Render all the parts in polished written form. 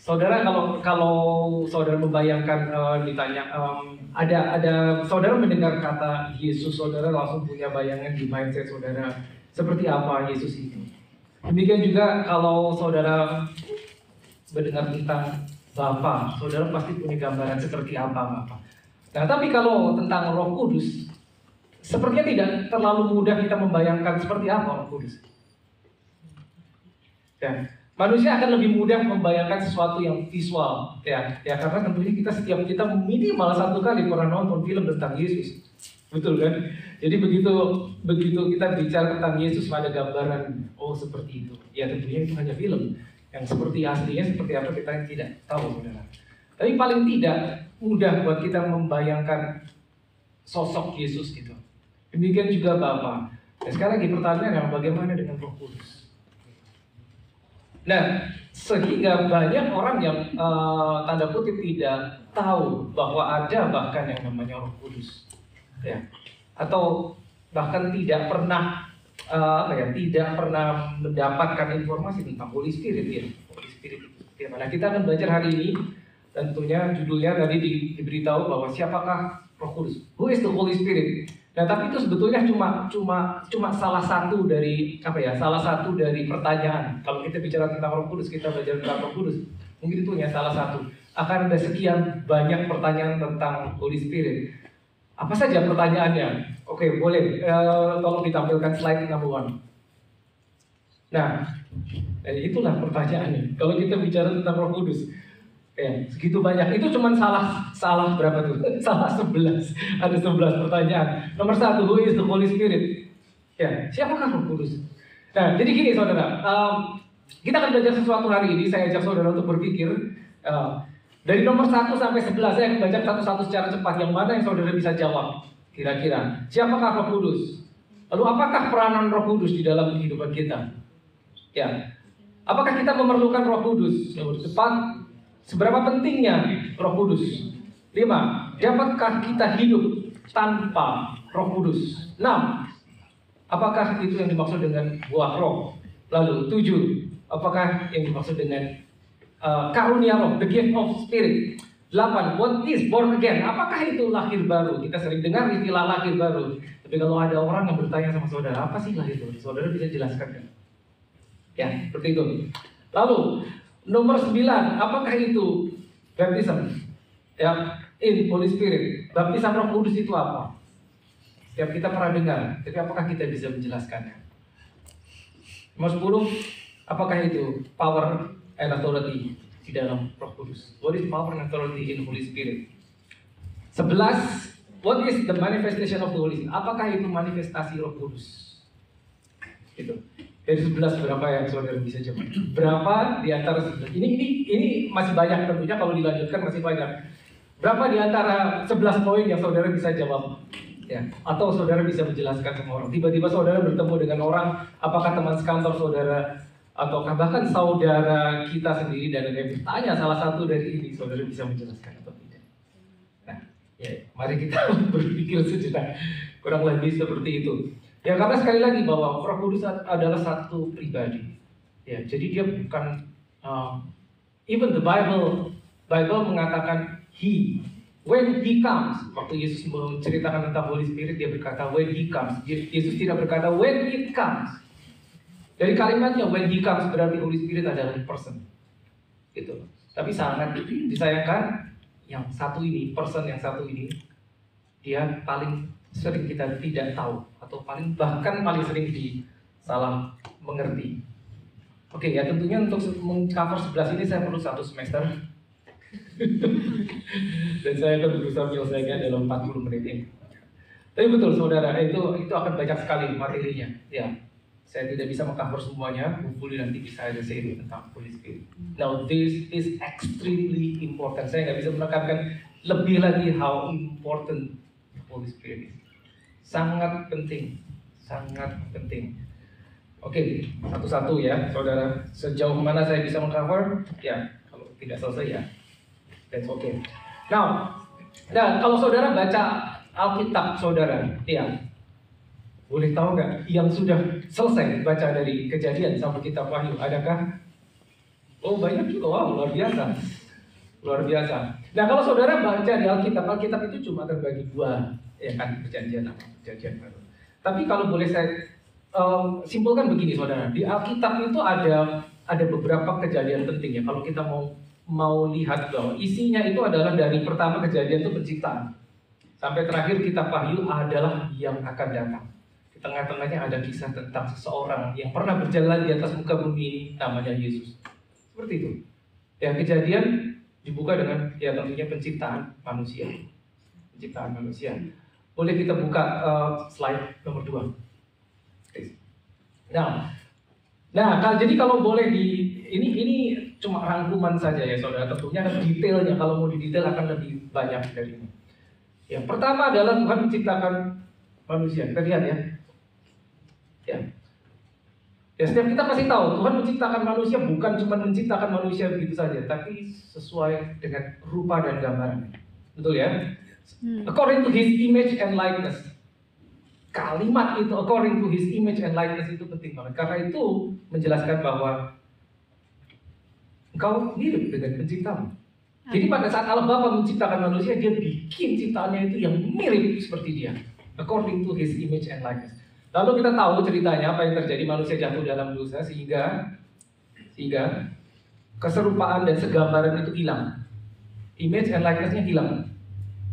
Saudara, kalau saudara membayangkan ditanya, ada saudara mendengar kata Yesus, saudara langsung punya bayangan di mindset saudara seperti apa Yesus itu. Demikian juga kalau saudara mendengar tentang Bapa, saudara pasti punya gambaran seperti apa Bapa. Nah, tapi kalau tentang Roh Kudus, sepertinya tidak terlalu mudah kita membayangkan seperti apa Roh Kudus. Ya, manusia akan lebih mudah membayangkan sesuatu yang visual, ya karena tentunya setiap kita minimal satu kali pernah nonton film tentang Yesus, betul kan? Jadi begitu kita bicara tentang Yesus ada gambaran, oh seperti itu. Ya tentunya itu hanya film, yang seperti aslinya seperti apa kita tidak tahu, saudara. Tapi paling tidak mudah buat kita membayangkan sosok Yesus gitu. Demikian juga Bapa. Nah, sekarang lagi pertanyaannya bagaimana dengan Roh Kudus? Nah, sehingga banyak orang yang tanda kutip tidak tahu bahwa ada bahkan yang namanya Roh Kudus, ya, atau bahkan tidak pernah tidak pernah mendapatkan informasi tentang Holy Spirit, ya. Holy Spirit itu mana? Kita akan belajar hari ini. Tentunya judulnya tadi diberitahu bahwa siapakah Roh Kudus? Who is the Holy Spirit? Nah, tapi itu sebetulnya cuma salah satu dari salah satu dari pertanyaan. Kalau kita bicara tentang Roh Kudus, kita belajar tentang Roh Kudus, mungkin itu hanya salah satu. Akan ada sekian banyak pertanyaan tentang Holy Spirit. Apa saja pertanyaannya? Oke, boleh. Tolong ditampilkan slide number 1. Nah, itulah pertanyaannya. Kalau kita bicara tentang Roh Kudus, ya, segitu banyak. Itu cuma salah berapa tuh? Salah 11. Ada 11 pertanyaan. Nomor 1, who is the Holy Spirit? Ya, siapakah Roh Kudus? Nah, jadi gini saudara, kita akan belajar sesuatu hari ini. Saya ajak saudara untuk berpikir dari nomor 1 sampai 11. Saya akan baca satu-satu secara cepat. Yang mana yang saudara bisa jawab? Kira-kira, siapakah Roh Kudus? Lalu apakah peranan Roh Kudus di dalam kehidupan kita? Ya, apakah kita memerlukan Roh Kudus? Nomor 4, seberapa pentingnya Roh Kudus? 5, dapatkah kita hidup tanpa Roh Kudus? 6, apakah itu yang dimaksud dengan buah roh? Lalu 7, apakah yang dimaksud dengan karunia roh, the gift of spirit? 8, what is born again? Apakah itu lahir baru? Kita sering dengar istilah lahir baru. Tapi kalau ada orang yang bertanya sama saudara, apa sih lahir baru? Saudara bisa jelaskan kan? Ya, seperti itu. Lalu nomor 9, apakah itu baptism? Ya, in Holy Spirit. Baptisan Roh Kudus itu apa? Setiap kita pernah dengar, tapi apakah kita bisa menjelaskannya? Nomor 10, apakah itu power and authority di dalam Roh Kudus? What is power and authority in Holy Spirit? 11, what is the manifestation of the Holy Spirit? Apakah itu manifestasi Roh Kudus? Itu. Dari 11 berapa yang saudara bisa jawab? Berapa di antara 11? Ini masih banyak tentunya, kalau dilanjutkan masih banyak. Berapa di antara 11 poin yang saudara bisa jawab? Ya, atau saudara bisa menjelaskan sama orang. Tiba-tiba saudara bertemu dengan orang, apakah teman sekantor saudara atau bahkan saudara kita sendiri, dan ada yang bertanya salah satu dari ini, saudara bisa menjelaskan atau tidak? Nah, ya, mari kita berpikir sejenak. Kurang lebih seperti itu. Ya, karena sekali lagi bahwa Roh Kudus adalah satu pribadi. Ya, jadi dia bukan even the Bible mengatakan he, when he comes. Waktu Yesus menceritakan tentang Holy Spirit, dia berkata when he comes. Yesus tidak berkata when it comes. Dari kalimatnya when he comes berarti Holy Spirit adalah person. Gitu. Tapi sangat disayangkan yang satu ini, person yang satu ini, dia paling sering kita tidak tahu, atau bahkan paling sering disalah mengerti. Oke, ya tentunya untuk mengcover 11 ini saya perlu 1 semester. Dan saya akan berusaha menyelesaikan dalam 40 menit ini. Tapi betul saudara, itu akan banyak sekali materinya. Ya, saya tidak bisa mengcover semuanya. Hopefully nanti bisa ada seri tentang Holy Spirit. Now this is extremely important. Saya nggak bisa menekankan lebih lagi how important Holy Spirit is. Sangat penting, sangat penting. Oke, satu-satu ya, saudara. Sejauh mana saya bisa mengcover? Ya, kalau tidak selesai ya, that's okay. Now, kalau saudara baca Alkitab saudara, ya, boleh tahu nggak yang sudah selesai baca dari Kejadian sampai Kitab Wahyu? Adakah Oh banyak juga, wow, luar biasa. Luar biasa. Nah kalau saudara baca di Alkitab, Alkitab itu cuma terbagi dua, ya kan, perjanjian lama, perjanjian baru. Tapi kalau boleh saya simpulkan begini saudara, di Alkitab itu ada beberapa kejadian penting ya. Kalau kita mau lihat bahwa isinya itu adalah dari pertama kejadian itu penciptaan sampai terakhir kitab Wahyu adalah yang akan datang. Di tengah-tengahnya ada kisah tentang seseorang yang pernah berjalan di atas muka bumi ini, namanya Yesus. Seperti itu. Ya, kejadian dibuka dengan ya tentunya penciptaan manusia. Penciptaan manusia. Boleh kita buka slide nomor 2. Jadi kalau boleh ini cuma rangkuman saja ya saudara. Tentunya detailnya kalau mau didetail akan lebih banyak dari ini. Yang pertama adalah Tuhan menciptakan manusia. Kita lihat ya. Ya, setiap kita pasti tahu Tuhan menciptakan manusia bukan cuma menciptakan manusia begitu saja, tapi sesuai dengan rupa dan gambarannya. Betul ya? According to His image and likeness. Kalimat itu according to His image and likeness itu penting banget. Karena itu menjelaskan bahwa engkau mirip dengan penciptamu. Jadi pada saat Allah Bapa menciptakan manusia, Dia bikin ciptaannya itu yang mirip seperti Dia. According to His image and likeness. Lalu kita tahu ceritanya apa yang terjadi, manusia jatuh dalam dosa sehingga keserupaan dan segambaran itu hilang. Image and likeness-nya hilang.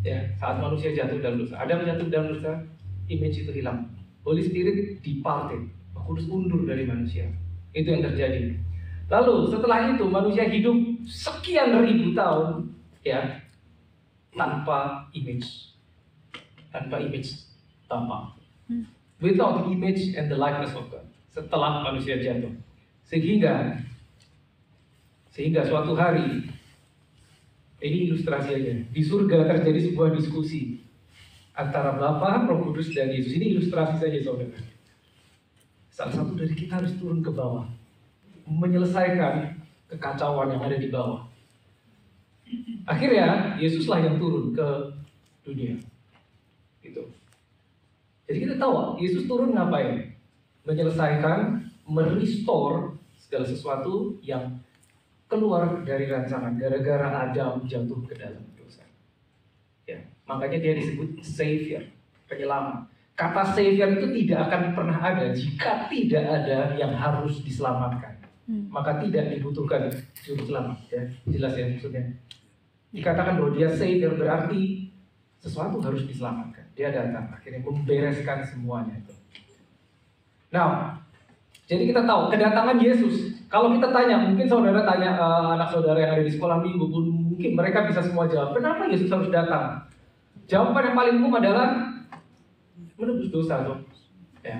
Ya, saat manusia jatuh dalam dosa. Adam jatuh dalam dosa, image itu hilang. Holy Spirit departed. Roh Kudus undur dari manusia. Itu yang terjadi. Lalu setelah itu manusia hidup sekian ribu tahun ya tanpa image. Without the image and the likeness of God. Setelah manusia jatuh. Sehingga suatu hari, ini ilustrasi aja, di surga terjadi sebuah diskusi antara Bapa, Roh Kudus, dan Yesus. Ini ilustrasi saja saudara. Salah satu dari kita harus turun ke bawah, menyelesaikan kekacauan yang ada di bawah. Akhirnya Yesuslah yang turun ke dunia. Gitu. Jadi kita tahu Yesus turun ngapain? Menyelesaikan, merestore segala sesuatu yang keluar dari rancangan gara-gara Adam jatuh ke dalam dosa. Ya, makanya dia disebut Savior, penyelamat. Kata Savior itu tidak akan pernah ada jika tidak ada yang harus diselamatkan. Maka tidak dibutuhkan juru selamat. Ya, jelas ya maksudnya. Dikatakan bahwa dia Savior berarti sesuatu harus diselamatkan. Dia datang akhirnya membereskan semuanya itu. Nah, jadi kita tahu kedatangan Yesus. Kalau kita tanya, mungkin saudara tanya anak saudara yang ada di sekolah minggu pun mungkin mereka bisa semua jawab. Kenapa Yesus harus datang? Jawaban yang paling umum adalah menebus dosa, tuh. Ya.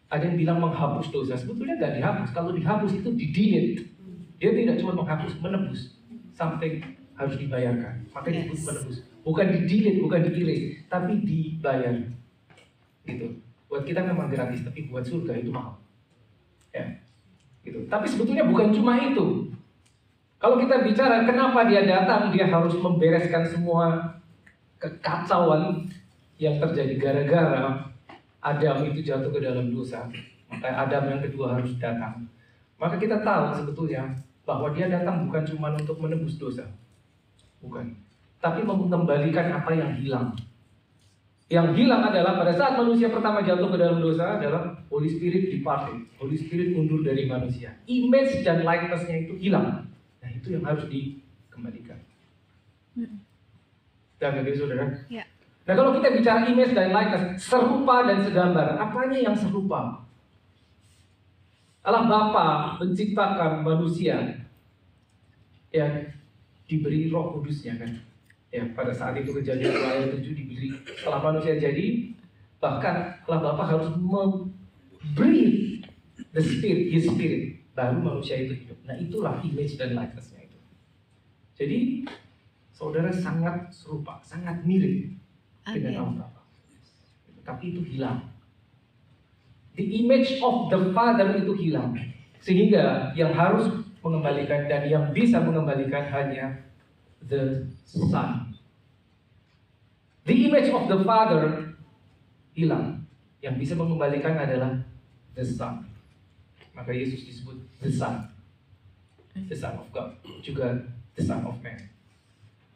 Ada yang bilang menghapus dosa. Sebetulnya nggak dihapus. Kalau dihapus itu di-delete. Dia tidak cuma menghapus, menebus. Something harus dibayarkan. Makanya disebut menebus. Bukan di-delete, bukan di-erase, tapi dibayar. Gitu. Buat kita memang gratis, tapi buat surga itu mahal. Ya. Gitu. Tapi sebetulnya bukan cuma itu. Kalau kita bicara kenapa dia datang, dia harus membereskan semua kekacauan yang terjadi gara-gara Adam itu jatuh ke dalam dosa. Maka Adam yang kedua harus datang. Maka kita tahu sebetulnya bahwa dia datang bukan cuma untuk menebus dosa. Bukan. Tapi mengembalikan apa yang hilang. Yang hilang adalah pada saat manusia pertama jatuh ke dalam dosa adalah Holy Spirit departed. Holy Spirit mundur dari manusia. Image dan likeness-nya itu hilang. Nah itu yang harus dikembalikan. Dan bagi saudara. Ya. Nah kalau kita bicara image dan likeness, serupa dan segambar, apanya yang serupa? Allah Bapa menciptakan manusia, ya diberi Roh Kudusnya kan. Ya, pada saat itu kejadian ayat 7 diberi setelah manusia jadi, bahkan Allah Bapa harus memberi the Spirit, His Spirit, baru manusia itu hidup. Nah itulah image dan likeness-nya itu. Jadi saudara sangat serupa, sangat mirip dengan Allah Bapa. Tapi itu hilang. The image of the Father itu hilang. Sehingga yang harus mengembalikan dan yang bisa mengembalikan hanya the Son. The image of the Father hilang. Yang bisa mengembalikan adalah the Son. Maka Yesus disebut the Son. the Son of God, juga the Son of Man.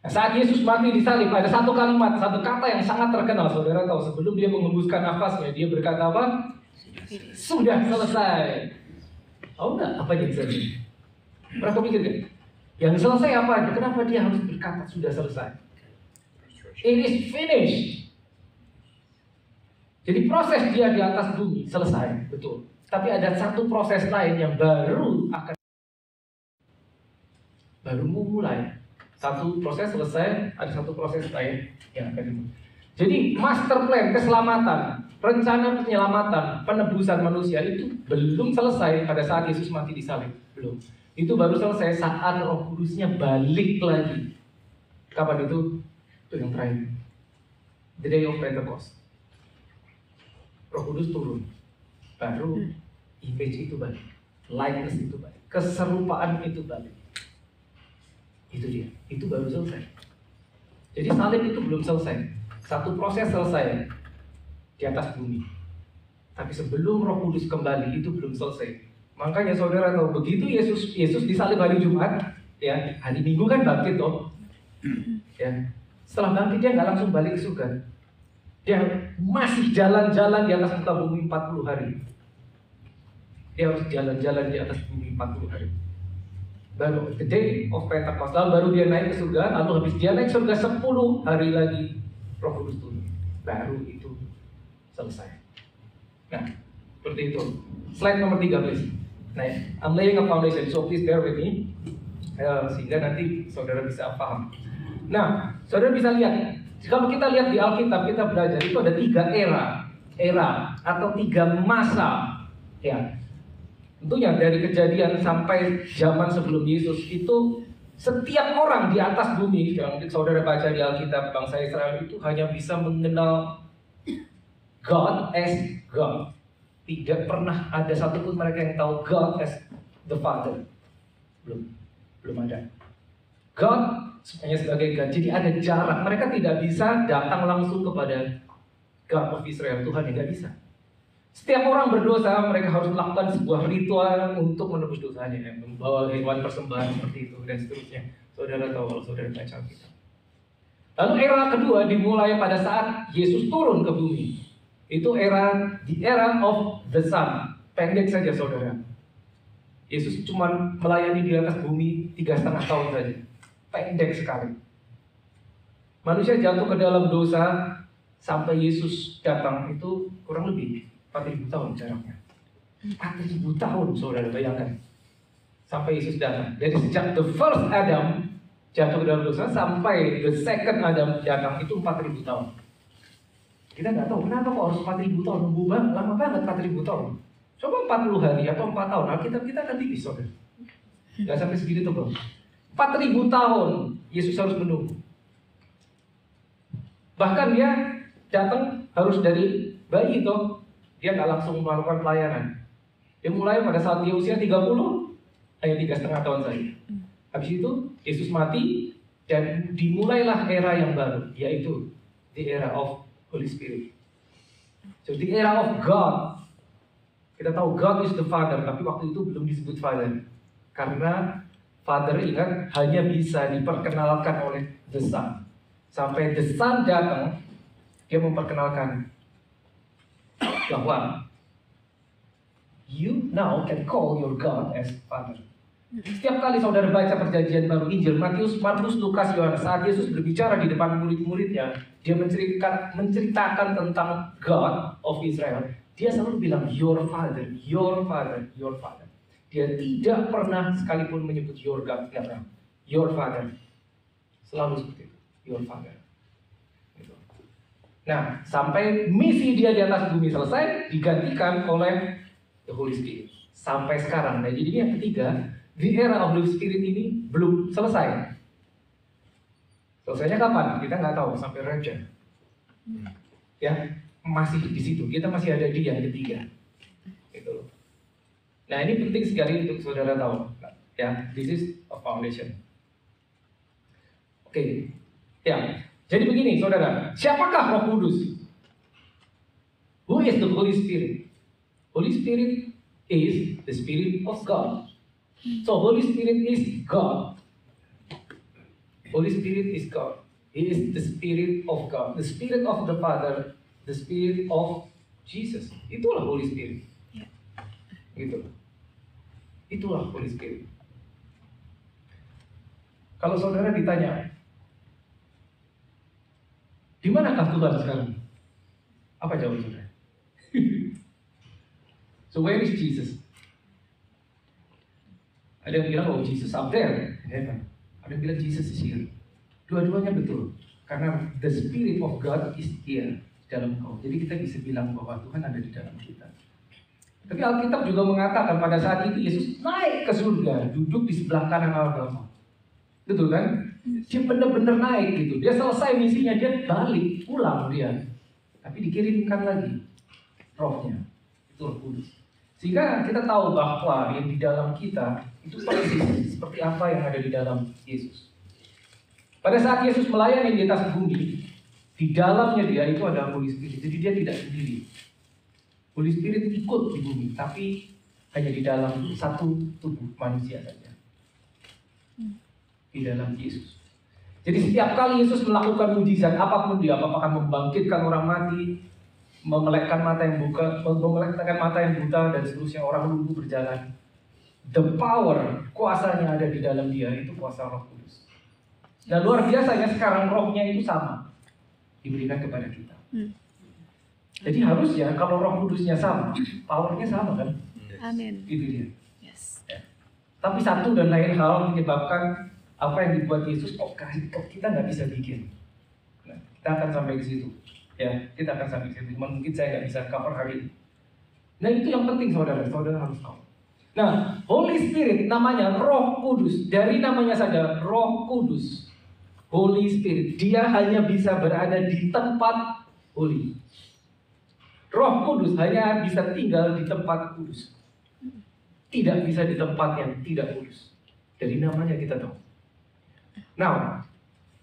Nah, saat Yesus mati di salib, ada satu kalimat, satu kata yang sangat terkenal. Saudara tahu, sebelum dia mengembuskan nafasnya, dia berkata apa? Sudah selesai. Tahu nggak apa yang terjadi? Pernah kau pikir kan? Yang selesai apa? Kenapa dia harus berkata sudah selesai? It is finished. Jadi proses dia di atas bumi selesai, betul. Tapi ada satu proses lain yang baru mulai. Satu proses selesai, ada satu proses lain yang akan dimulai. Jadi master plan keselamatan, rencana penyelamatan, penebusan manusia itu belum selesai pada saat Yesus mati di salib. Belum. Itu baru selesai saat Roh Kudusnya balik lagi. Kapan itu? Itu yang terakhir. The day of Pentecost. Roh Kudus turun. Baru image itu balik. Likeness itu balik. Keserupaan itu balik. Itu dia, itu baru selesai. Jadi salib itu belum selesai. Satu proses selesai di atas bumi. Tapi sebelum Roh Kudus kembali itu belum selesai. Makanya saudara tahu, begitu Yesus disalib hari Jumat, ya hari Minggu kan bangkit toh. Ya, setelah bangkit dia nggak langsung balik ke surga. Dia masih jalan-jalan di atas muka bumi 40 hari. Dia harus jalan-jalan di atas bumi 40 hari. Baru the day of Pentecost, baru dia naik ke surga. Lalu habis dia naik surga 10 hari lagi Roh Kudus turun. Baru itu selesai. Nah, seperti itu. Slide nomor 3 please. Nah, I'm laying a foundation, so please bear with me, sehingga nanti saudara bisa paham. Nah, saudara bisa lihat, kalau kita lihat di Alkitab, kita belajar itu ada 3 era atau 3 masa, ya. Tentunya dari kejadian sampai zaman sebelum Yesus itu setiap orang di atas bumi yang saudara baca di Alkitab, bangsa Israel itu hanya bisa mengenal God as God. Tidak pernah ada satupun mereka yang tahu God as the Father. Belum ada. God hanya sebagai God. Jadi ada jarak. Mereka tidak bisa datang langsung kepada God of Israel, Tuhan yang tidak bisa. Setiap orang berdosa, mereka harus melakukan sebuah ritual untuk menebus dosanya, membawa hewan persembahan seperti itu dan seterusnya. Saudara tahu kalau saudara baca kita. Lalu era kedua dimulai pada saat Yesus turun ke bumi. Itu the era of the Son. Pendek saja saudara. Yesus cuma melayani di atas bumi 3,5 tahun saja. Pendek sekali. Manusia jatuh ke dalam dosa sampai Yesus datang itu kurang lebih 4.000 tahun jaraknya. 4.000 tahun saudara bayangkan. Sampai Yesus datang. Jadi sejak the first Adam jatuh ke dalam dosa sampai the second Adam datang itu 4.000 tahun. Kita nggak tahu kenapa kok harus 4.000 tahun. Nunggu lama banget 4.000 tahun. Coba 40 hari atau 4 tahun. Alkitab kita kan tipis saudara. Nggak sampai segitu bro. 4.000 tahun Yesus harus menunggu. Bahkan dia datang harus dari bayi toh. Dia nggak langsung melakukan pelayanan. Dia mulai pada saat dia usia 30, hanya 3,5 tahun saja. Habis itu Yesus mati dan dimulailah era yang baru, yaitu the era of Holy Spirit. So the era of God. Kita tahu God is the Father, tapi waktu itu belum disebut Father. Karena Father ingat hanya bisa diperkenalkan oleh the Son. Sampai the Son datang, dia memperkenalkan bahwa you now can call your God as Father. Setiap kali saudara baca perjanjian baru Injil, Matius, Markus, Lukas, Yohanes, saat Yesus berbicara di depan murid-muridnya, dia menceritakan tentang God of Israel. Dia selalu bilang your Father, your Father, your Father. Dia tidak pernah sekalipun menyebut your God, tidak pernah. Your Father, selalu seperti itu, your Father. Nah, sampai misi dia di atas bumi selesai, digantikan oleh the Holy Spirit. Sampai sekarang. Nah, jadi ini yang ketiga, the era of Holy Spirit ini belum selesai. Selesainya kapan? Kita nggak tahu, sampai rapture. Ya, masih di situ. Kita masih ada di yang ketiga. Gitu loh. Nah, ini penting sekali untuk saudara tahu. Ya, this is a foundation. Oke. Ya. Jadi begini saudara, siapakah Roh Kudus? Who is the Holy Spirit? Holy Spirit is the Spirit of God. So Holy Spirit is God. Holy Spirit is God. He is the Spirit of God, the Spirit of the Father, the Spirit of Jesus. Itulah Holy Spirit. Gitu. Itulah Holy Spirit. Kalau saudara ditanya, di manakah Tuhan sekarang? Apa jawaban saudara? So where is Jesus? Ada yang bilang, oh Jesus up there, heaven. Ada yang bilang Jesus is here. Dua-duanya betul. Karena the Spirit of God is here dalam kau. Jadi kita bisa bilang bahwa Tuhan ada di dalam kita. Tapi Alkitab juga mengatakan pada saat itu Yesus naik ke surga, duduk di sebelah kanan Allah Bapa. Betul kan? Dia benar-benar naik gitu. Dia selesai misinya, dia balik, pulang dia. Tapi dikirimkan lagi rohnya. Itu Roh Kudus. Sehingga kita tahu bahwa yang di dalam kita itu persis seperti apa yang ada di dalam Yesus. Pada saat Yesus melayani di atas bumi, di dalamnya dia itu ada Holy Spirit. Jadi dia tidak sendiri. Holy Spirit ikut di bumi, tapi hanya di dalam satu tubuh manusia saja. Di dalam Yesus. Jadi setiap kali Yesus melakukan mujizat apapun dia, apakah membangkitkan orang mati, memelekkan mata yang buta dan seterusnya, orang lumpuh berjalan. The power, kuasanya ada di dalam dia, itu kuasa Roh Kudus. Dan luar biasanya sekarang rohnya itu sama diberikan kepada kita. Jadi harusnya kalau Roh Kudusnya sama, powernya sama kan? Amin. Itu dia. Yes. Ya. Tapi satu dan lain hal menyebabkan apa yang dibuat Yesus kok kita nggak bisa bikin. Nah, kita akan sampai ke situ. Ya, kita akan sampai ke situ. Mungkin saya nggak bisa cover hari ini. Nah itu yang penting saudara harus tahu. Nah, Holy Spirit namanya Roh Kudus. Dari namanya saja Roh Kudus. Holy Spirit, dia hanya bisa berada di tempat holy. Roh Kudus hanya bisa tinggal di tempat kudus. Tidak bisa di tempat yang tidak kudus. Dari namanya kita tahu. Nah,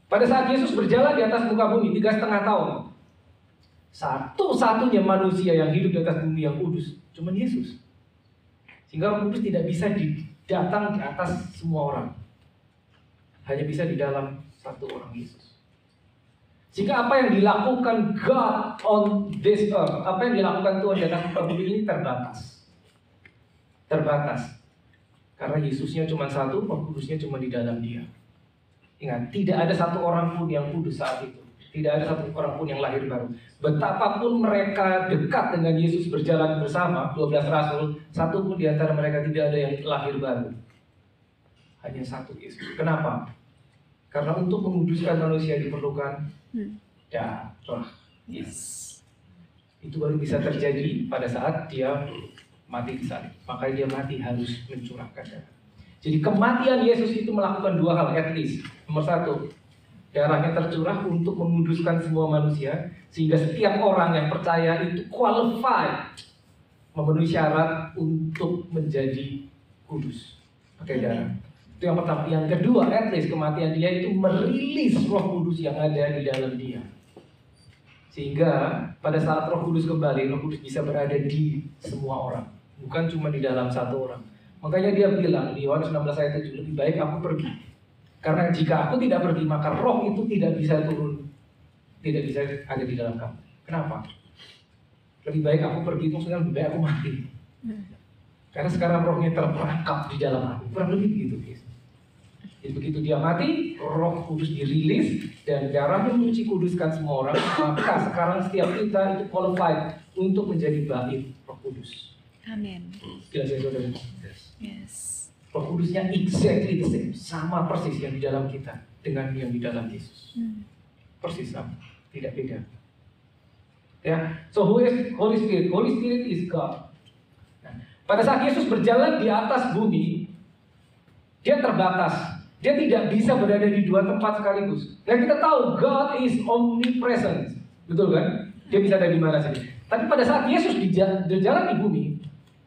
pada saat Yesus berjalan di atas muka bumi 3,5 tahun, satu-satunya manusia yang hidup di atas bumi yang kudus cuma Yesus. Sehingga Roh Kudus tidak bisa datang di atas semua orang. Hanya bisa di dalam satu orang Yesus. Sehingga apa yang dilakukan God on this earth, apa yang dilakukan Tuhan di atas muka bumi ini terbatas. Terbatas. Karena Yesusnya cuma satu, Roh Kudusnya cuma di dalam dia. Ingat, tidak ada satu orang pun yang kudus saat itu. Tidak ada satu orang pun yang lahir baru. Betapapun mereka dekat dengan Yesus berjalan bersama, 12 rasul, satu pun di antara mereka tidak ada yang lahir baru. Hanya satu Yesus. Kenapa? Karena untuk menguduskan manusia diperlukan darah. Yes. Itu baru bisa terjadi pada saat dia mati di salib. Makanya dia mati harus mencurahkan darah. Jadi kematian Yesus itu melakukan dua hal at least. Nomor satu, darahnya tercurah untuk menguduskan semua manusia, sehingga setiap orang yang percaya itu qualified, memenuhi syarat untuk menjadi kudus pakai darah. Itu yang pertama. Yang kedua, at least kematian dia itu merilis Roh Kudus yang ada di dalam dia. Sehingga pada saat Roh Kudus kembali, Roh Kudus bisa berada di semua orang, bukan cuma di dalam satu orang. Makanya dia bilang di Yohanes 16 ayat 7, lebih baik aku pergi. Karena jika aku tidak pergi, maka roh itu tidak bisa turun, tidak bisa ada di dalam kamu. Kenapa? Lebih baik aku pergi, itu maksudnya lebih baik aku mati. Karena sekarang rohnya terperangkap di dalam aku. Kurang lebih begitu, guys. Jadi begitu dia mati, Roh Kudus dirilis dan darahnya menyuci kuduskan semua orang. Maka sekarang setiap kita itu qualified untuk menjadi bait Roh Kudus. Amin. Jelas ya saudara? Yes. Roh Kudusnya exactly the same, sama persis yang di dalam kita dengan yang di dalam Yesus. Persis sama, tidak beda. Ya, so who is Holy Spirit? Holy Spirit is God. Nah, pada saat Yesus berjalan di atas bumi, dia terbatas. Dia tidak bisa berada di dua tempat sekaligus. Dan kita tahu God is omnipresent, betul kan? Dia bisa ada di mana saja. Tapi pada saat Yesus berjalan di bumi,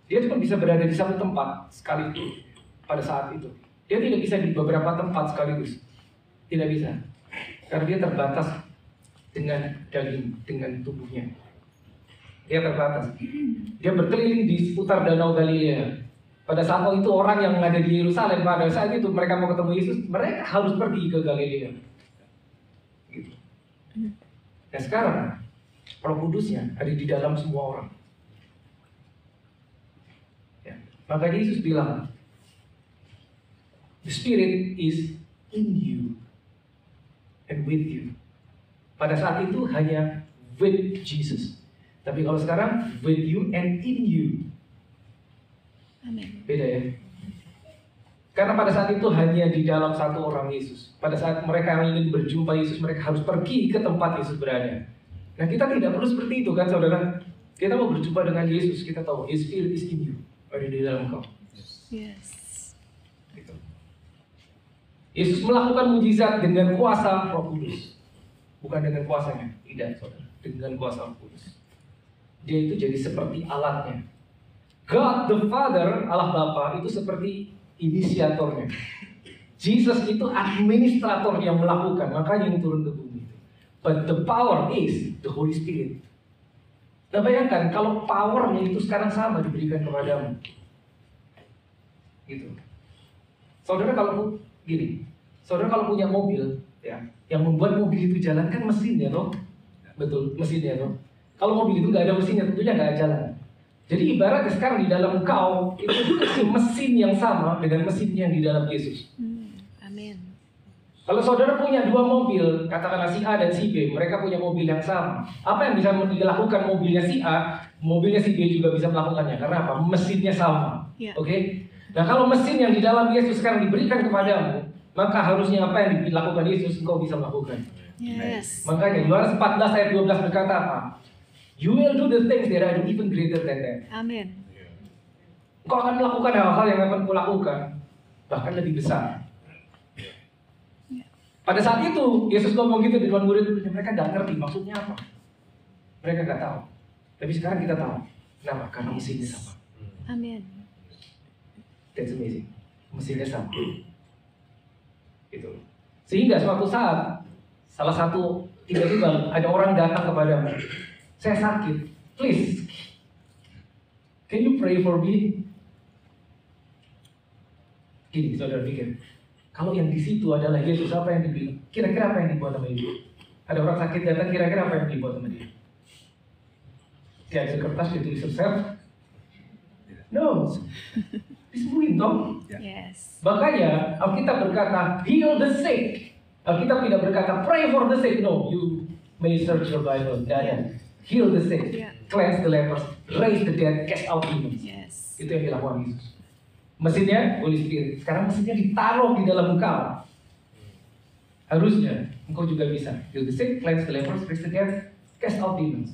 dia cuma bisa berada di satu tempat sekaligus. Pada saat itu, dia tidak bisa di beberapa tempat sekaligus. Tidak bisa, karena dia terbatas dengan daging, dengan tubuhnya. Dia terbatas. Dia berkeliling di seputar Danau Galilea. Pada saat itu orang yang ada di Yerusalem, pada saat itu mereka mau ketemu Yesus, mereka harus pergi ke Galilea. Gitu. Dan sekarang Roh Kudusnya ada di dalam semua orang. Ya. Maka Yesus bilang, the Spirit is in you and with you. Pada saat itu hanya with Jesus. Tapi kalau sekarang with you and in you. Amin. Beda ya. Karena pada saat itu hanya di dalam satu orang Yesus. Pada saat mereka ingin berjumpa Yesus, mereka harus pergi ke tempat Yesus berada. Nah, kita tidak perlu seperti itu kan, saudara. Kita mau berjumpa dengan Yesus, kita tahu His Spirit is in you, ada di dalam kau. Yes. Gitu. Yesus melakukan mujizat dengan kuasa Roh Kudus, bukan dengan kuasanya, tidak, saudara. Dengan kuasa Roh Kudus. Dia itu jadi seperti alatnya. God the Father, Allah Bapa itu seperti inisiatornya. Jesus itu administrator yang melakukan, makanya yang turun ke bumi. But the power is the Holy Spirit. Nah, bayangkan kalau powernya itu sekarang sama diberikan kepadamu. Gitu. Saudara kalau gini, saudara kalau punya mobil, ya, yang membuat mobil itu jalan kan mesinnya, toh? Betul, mesinnya, toh. Kalau mobil itu nggak ada mesinnya, tentunya nggak jalan. Jadi ibaratnya sekarang di dalam kau itu dikasih mesin yang sama dengan mesin yang di dalam Yesus. Amin. Kalau saudara punya dua mobil, katakanlah si A dan si B, mereka punya mobil yang sama. Apa yang bisa dilakukan mobilnya si A, mobilnya si B juga bisa melakukannya. Karena apa? Mesinnya sama. Yeah. Oke? Nah, kalau mesin yang di dalam Yesus sekarang diberikan kepadamu, maka harusnya apa yang dilakukan Yesus engkau bisa melakukan. Yes. Makanya Yohanes 14 ayat 12 berkata apa? You will do the things that I do even greater than that. Amin. Engkau akan melakukan hal-hal yang akan kulakukan, bahkan lebih besar. Pada saat itu Yesus ngomong gitu di depan murid-muridnya, mereka nggak ngerti maksudnya apa. Mereka nggak tahu. Tapi sekarang kita tahu. Kenapa? Karena mesinnya sama. Amin. That's amazing. Mesinnya sama. Gitu. Sehingga suatu saat salah satu tiba-tiba ada orang datang kepadamu. Saya sakit, please, can you pray for me? Gini, saudara pikir, kalau yang di situ adalah Yesus, apa yang dibilang? Kira-kira apa yang dibuat sama Ibu? Ada orang sakit datang, kira-kira apa yang dibuat sama dia? Dia ada kertas, dia tulis resep? No, disembuhin dong. Yes. Makanya Alkitab berkata, heal the sick. Alkitab tidak berkata, pray for the sick. No, you may search your Bible. Tidak. Heal the sick, cleanse the lepers, raise the dead, cast out demons. Yes. Itu yang dilakukan Yesus. Mesinnya Holy Spirit. Sekarang mesinnya ditaruh di dalam engkau. Harusnya engkau juga bisa heal the sick, cleanse the lepers, raise the dead, cast out demons.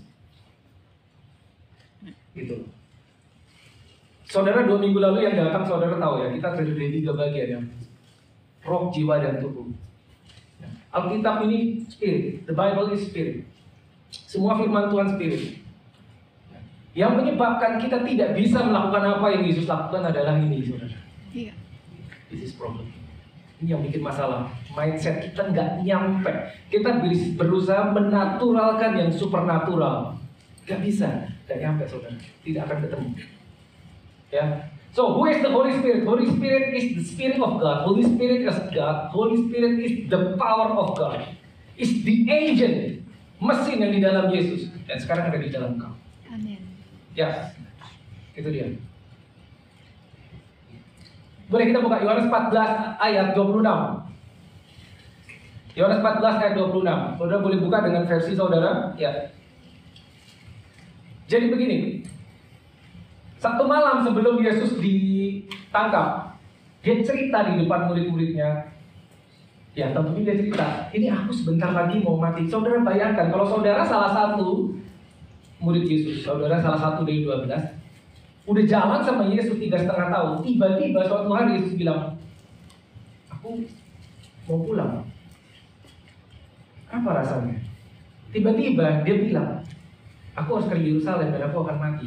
Gitu. Saudara 2 minggu lalu yang datang, saudara tahu ya, kita terdiri dari 3 bagian ya. Roh, jiwa, dan tubuh. Alkitab ini spirit, the Bible is spirit. Semua firman Tuhan spirit. Yang menyebabkan kita tidak bisa melakukan apa yang Yesus lakukan adalah ini, saudara. Iya. This is problem. Ini yang bikin masalah. Mindset kita nggak nyampe. Kita berusaha menaturalkan yang supernatural. Nggak bisa, nggak nyampe, saudara. Tidak akan ketemu. Ya. So, who is the Holy Spirit? Holy Spirit is the Spirit of God. Holy Spirit is God. Holy Spirit is the power of God. Is the agent. Mesin yang di dalam Yesus dan sekarang ada di dalam kau. Amin. Ya, itu dia. Boleh kita buka Yohanes 14 ayat 26. Yohanes 14 ayat 26. Saudara boleh buka dengan versi saudara. Ya. Jadi begini. Satu malam sebelum Yesus ditangkap, dia cerita di depan murid-muridnya. Ya, tentunya dia cerita, ini aku sebentar lagi mau mati. Saudara bayangkan, kalau saudara salah satu murid Yesus, saudara salah satu dari 12, udah jalan sama Yesus 3,5 tahun, tiba-tiba suatu hari Yesus bilang, aku mau pulang. Apa rasanya? Tiba-tiba dia bilang, aku harus ke Yerusalem dan aku akan mati.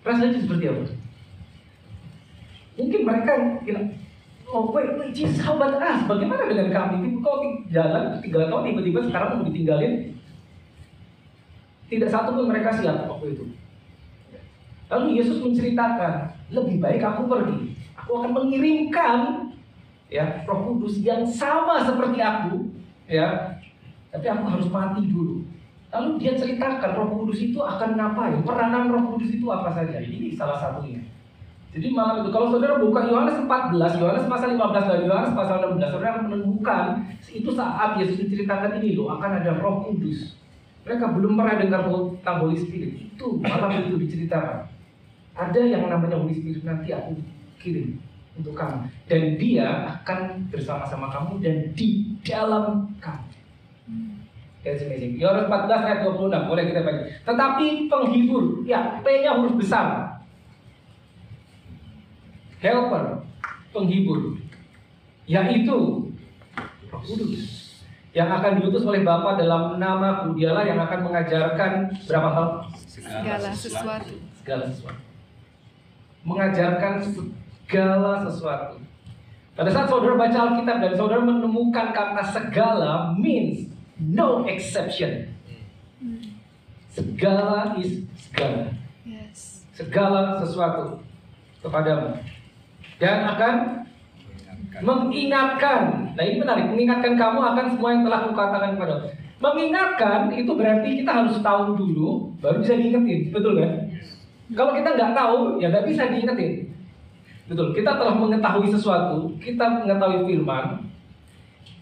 Rasanya seperti apa? Mungkin mereka bilang, oh wait, Jesus, how about us? Bagaimana dengan kami? Kau jalan 3 tahun tiba-tiba sekarang mau ditinggalin? Tidak satu pun mereka siap waktu itu. Lalu Yesus menceritakan lebih baik aku pergi. Aku akan mengirimkan ya Roh Kudus yang sama seperti aku, ya. Tapi aku harus mati dulu. Lalu dia ceritakan Roh Kudus itu akan ngapain, peranan Roh Kudus itu apa saja. Ini salah satunya. Jadi malam itu kalau saudara buka Yohanes 14, Yohanes pasal 15 dan Yohanes pasal 16, saudara akan menemukan itu saat Yesus menceritakan ini loh, akan ada Roh Kudus. Mereka belum pernah dengar tentang Holy Spirit. Itu malam itu diceritakan. Ada yang namanya Holy Spirit, nanti aku kirim untuk kamu. Dan dia akan bersama-sama kamu dan di dalam kamu. That's amazing. Yohanes 14 ayat 26, boleh kita baca. Tetapi penghibur, ya P-nya huruf besar. Helper, penghibur, yaitu Roh Kudus yang akan diutus oleh Bapa dalam namaku. Dialah yang akan mengajarkan berapa hal? Segala sesuatu. Segala sesuatu. Mengajarkan segala sesuatu. Pada saat saudara baca Alkitab dan saudara menemukan kata segala means no exception. Segala is segala. Yes. Segala sesuatu kepadamu. Dan akan mengingatkan. Nah ini menarik, mengingatkan kamu akan semua yang telah kukatakan kepadamu. Mengingatkan itu berarti kita harus tahu dulu, baru bisa diingetin, betul kan? Kalau kita nggak tahu, ya nggak bisa diingetin. Betul, kita telah mengetahui sesuatu, kita mengetahui firman,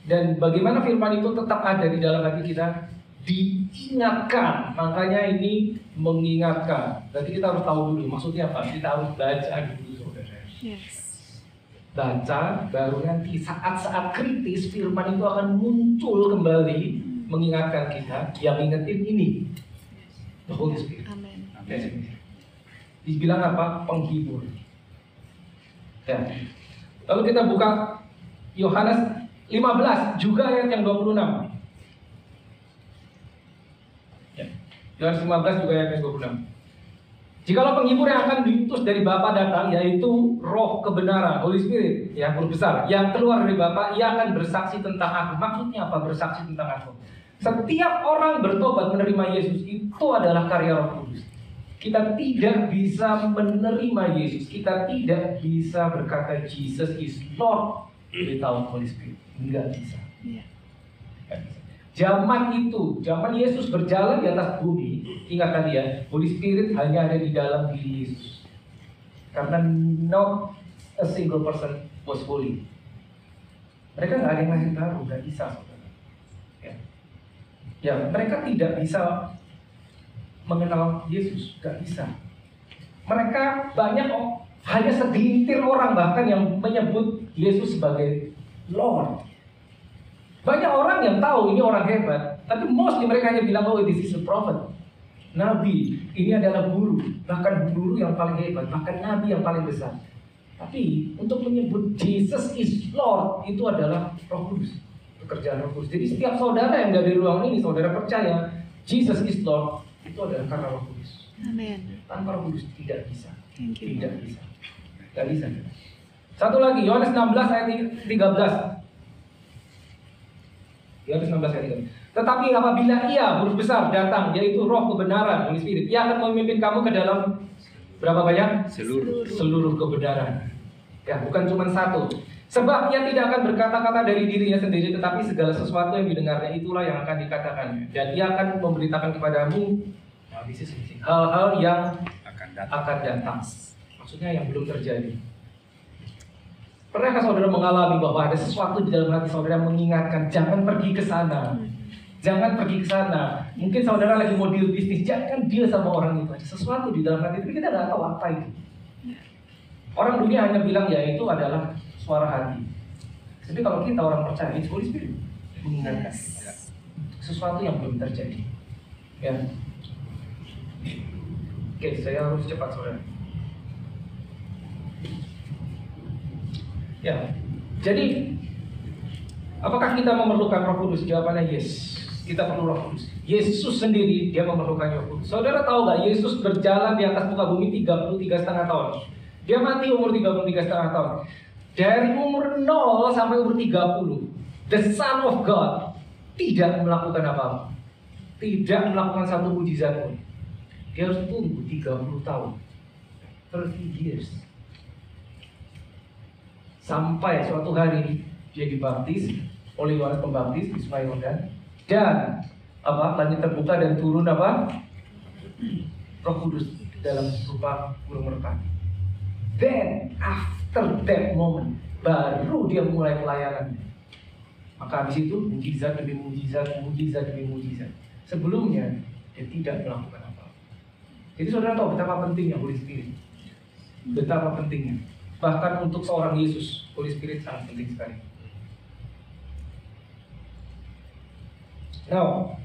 dan bagaimana firman itu tetap ada di dalam hati kita, diingatkan. Makanya ini mengingatkan. Berarti kita harus tahu dulu, maksudnya apa? Kita harus baca dulu, saudara. Yes. Baca, baru nanti saat-saat kritis firman itu akan muncul kembali mengingatkan kita. Yang ingetin ini The Holy Spirit. Amin. Dibilang apa? Penghibur. Ya. Lalu kita buka Yohanes 15 juga ayat yang 26. Ya. Yohanes 15 juga ayat yang 26. Jikalau penghibur yang akan diutus dari Bapa datang, yaitu Roh kebenaran, Holy Spirit, yang huruf besar, yang keluar dari Bapa, ia akan bersaksi tentang aku. Maksudnya apa bersaksi tentang aku? Setiap orang bertobat menerima Yesus itu adalah karya Roh Kudus. Kita tidak bisa menerima Yesus, kita tidak bisa berkata Jesus is Lord without Holy Spirit. Enggak bisa. Zaman itu, zaman Yesus berjalan di atas bumi, ingat tadi ya, Holy Spirit hanya ada di dalam diri Yesus. Karena not a single person was holy. Mereka nggak ada yang lahir baru, nggak bisa, saudara. Ya, mereka tidak bisa mengenal Yesus, nggak bisa. Mereka banyak hanya segelintir orang bahkan yang menyebut Yesus sebagai Lord. Banyak orang yang tahu ini orang hebat, tapi mostly mereka hanya bilang, oh this is a prophet, nabi, ini adalah guru, bahkan guru yang paling hebat, bahkan nabi yang paling besar. Tapi untuk menyebut Jesus is Lord itu adalah Roh Kudus, pekerjaan Roh Kudus. Jadi setiap saudara yang dari ruang ini, saudara percaya Jesus is Lord, itu adalah karena Roh Kudus. Amin. Tanpa Roh Kudus tidak bisa. Thank you. Tidak bisa. Tidak bisa. Satu lagi, Yohanes 16 ayat 13. Yohanes 16 ayat 13. Tetapi apabila ia, huruf besar, datang, yaitu Roh kebenaran, Holy Spirit, ia akan memimpin kamu ke dalam berapa banyak? Seluruh kebenaran. Ya, bukan cuma satu. Sebab ia tidak akan berkata-kata dari dirinya sendiri, tetapi segala sesuatu yang didengarnya itulah yang akan dikatakannya. Dan ia akan memberitakan kepadamu hal-hal yang akan datang. Maksudnya yang belum terjadi. Pernahkah saudara mengalami bahwa ada sesuatu di dalam hati saudara mengingatkan, jangan pergi ke sana, jangan pergi ke sana. Mungkin saudara lagi mau deal bisnis, jangan deal sama orang itu. Ada sesuatu di dalam hati, tapi kita nggak tahu apa itu. Orang dunia hanya bilang ya itu adalah suara hati. Tapi kalau kita orang percaya, itu Holy Spirit mengingatkan sesuatu yang belum terjadi. Ya. Oke, saya harus cepat saudara. Ya, jadi apakah kita memerlukan Roh Kudus? Jawabannya yes. Kita perlu Roh Kudus. Yesus sendiri dia memerlukan Roh Kudus. Saudara tahu nggak? Yesus berjalan di atas muka bumi 33,5 tahun. Dia mati umur 33,5 tahun. Dari umur 0 sampai umur 30, the Son of God tidak melakukan apa-apa. Tidak melakukan satu mujizat pun. Dia harus tunggu 30 tahun. 30 years. sampai suatu hari dia dibaptis oleh Yohanes Pembaptis di Sungai Yordan, dan langit terbuka dan turun Roh Kudus dalam rupa burung merpati. Then after that moment baru dia mulai pelayanan. Maka habis itu mujizat demi mujizat, mujizat demi mujizat. Sebelumnya dia tidak melakukan apa-apa. Jadi saudara tahu betapa pentingnya Holy Spirit. Betapa pentingnya. Bahkan untuk seorang Yesus, Holy Spirit sangat penting sekali. Now,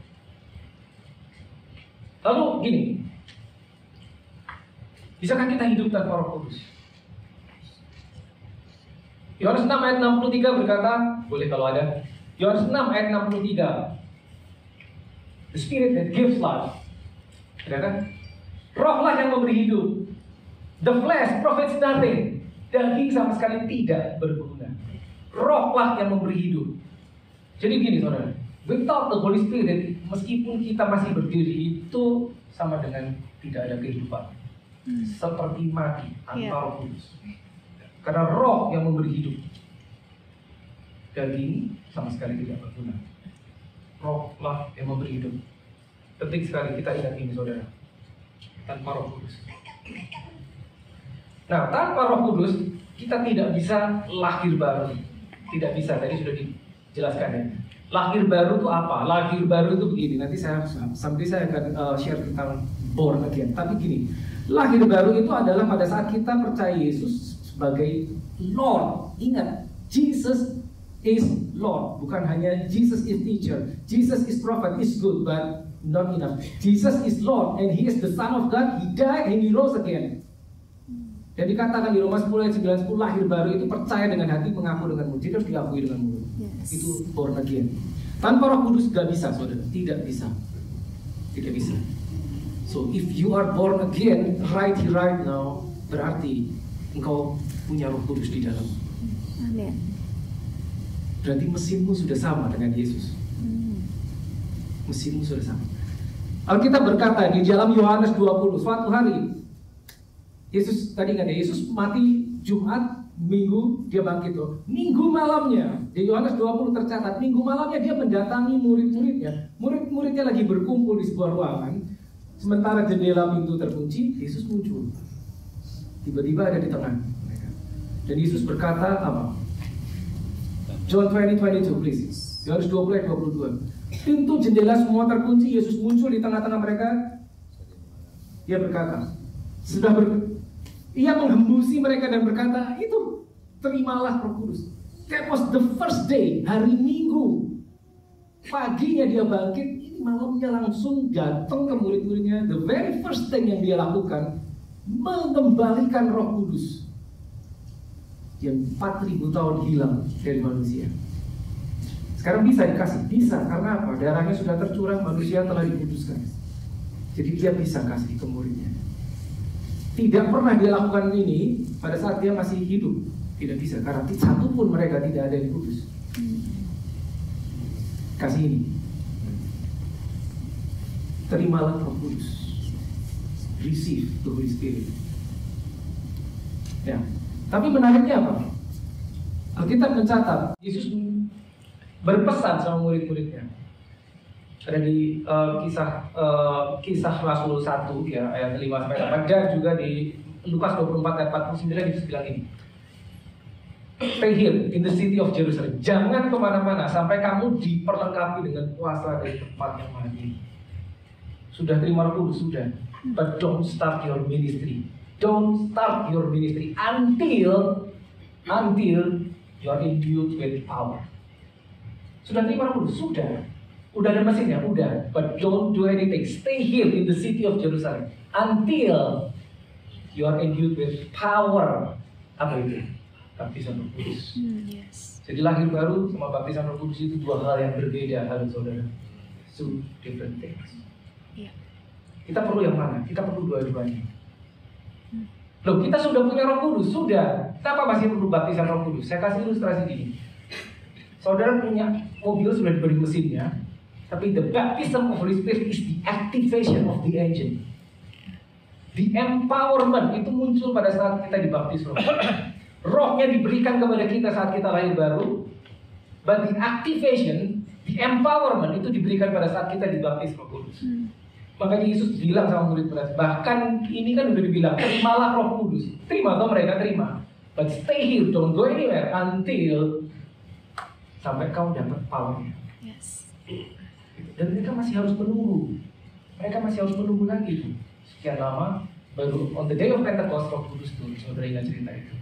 lalu gini, bisakah kita hidup tanpa Roh Kudus? Yohanes 6 ayat 63 berkata, boleh kalau ada. Yohanes 6 ayat 63. The Spirit that gives life. Ada kan? Rohlah yang memberi hidup. The flesh profits nothing. Daging sama sekali tidak berguna. Rohlah yang memberi hidup. Jadi gini saudara, without the Holy Spirit, meskipun kita masih berdiri, itu sama dengan tidak ada kehidupan. Seperti mati tanpa Roh Kudus. Karena Roh yang memberi hidup. Daging sama sekali tidak berguna. Rohlah yang memberi hidup. Penting sekali kita ingat ini saudara. Tanpa Roh Kudus. Nah, tanpa Roh Kudus kita tidak bisa lahir baru. Tidak bisa, tadi sudah dijelaskan ya. Lahir baru itu apa? Lahir baru itu begini. Nanti saya akan share tentang born again. Tapi gini, lahir baru itu adalah pada saat kita percaya Yesus sebagai Lord. Ingat, Jesus is Lord. Bukan hanya Jesus is teacher, Jesus is prophet, is good, but not enough. Jesus is Lord and He is the Son of God. He died and He rose again. Dan dikatakan di Roma 10 ayat 9, lahir baru itu percaya dengan hati, mengaku dengan mulut. Jadi harus diakui dengan mulut. Yes. Itu born again. Tanpa Roh Kudus gak bisa, saudara. Tidak bisa. Tidak bisa. So if you are born again right here right now, berarti engkau punya Roh Kudus di dalam. Amin. Berarti mesinmu sudah sama dengan Yesus. Mesinmu sudah sama. Alkitab berkata di dalam Yohanes 20, suatu hari Yesus, tadi kan Yesus mati Jumat, Minggu dia bangkit loh. Minggu malamnya di Yohanes 20 tercatat, Minggu malamnya dia mendatangi murid-muridnya. Murid-muridnya lagi berkumpul di sebuah ruangan. Sementara jendela pintu terkunci, Yesus muncul. Tiba-tiba ada di tengah mereka. Dan Yesus berkata apa? John 20:22 please. Yohanes 20 ayat 22. Pintu jendela semua terkunci, Yesus muncul di tengah-tengah mereka. Dia berkata, ia menghembusi mereka dan berkata, itu terimalah Roh Kudus. That was the first day, hari Minggu. Paginya dia bangkit, ini malamnya langsung datang ke murid-muridnya. The very first thing yang dia lakukan, mengembalikan Roh Kudus yang 4.000 tahun hilang dari manusia. Sekarang bisa dikasih, bisa karena apa? Darahnya sudah tercurah, manusia telah dikuduskan. Jadi dia bisa kasih ke muridnya. Tidak pernah dia lakukan ini pada saat dia masih hidup. Tidak bisa, karena satu pun mereka tidak ada yang kudus. Kasih ini. Terimalah Roh Kudus. Receive the Holy Spirit. Ya. Tapi menariknya apa? Alkitab mencatat Yesus berpesan sama murid-muridnya. Ada di kisah Rasul 1 ya, ayat 5 sampai 8, dan juga di Lukas 24 ayat 49 itu bilang ini. Stay here in the city of Jerusalem. Jangan kemana-mana sampai kamu diperlengkapi dengan kuasa dari tempat yang maha tinggi. Sudah terima Roh Kudus, sudah. But don't start your ministry. Don't start your ministry until you are endued with power. Sudah terima Roh Kudus, sudah. Udah ada mesinnya, udah. But don't do anything. Stay here in the city of Jerusalem until you are endued with power. Apa itu? Baptisan Roh Kudus. Yes. Jadi lahir baru sama baptisan Roh Kudus itu dua hal yang berbeda, hal saudara. Two different things. Yeah. Kita perlu yang mana? Kita perlu dua-duanya. Loh, kita sudah punya Roh Kudus, sudah. Kenapa masih perlu baptisan Roh Kudus? Saya kasih ilustrasi gini. Saudara punya mobil sudah diberi mesinnya. Tapi the baptism of Holy Spirit is the activation of the engine. The empowerment itu muncul pada saat kita dibaptis Roh. Rohnya diberikan kepada kita saat kita lahir baru, but the activation, the empowerment itu diberikan pada saat kita dibaptis Roh Kudus. Makanya Yesus bilang sama murid-murid, bahkan ini kan udah dibilang, terimalah Roh Kudus. Terima atau mereka terima. But stay here, don't go anywhere until sampai kau dapat power. Yes. Dan mereka masih harus menunggu. Mereka masih harus menunggu lagi. Sekian lama, baru on the day of Pentecost Roh Kudus turun. Saudara ingat cerita itu?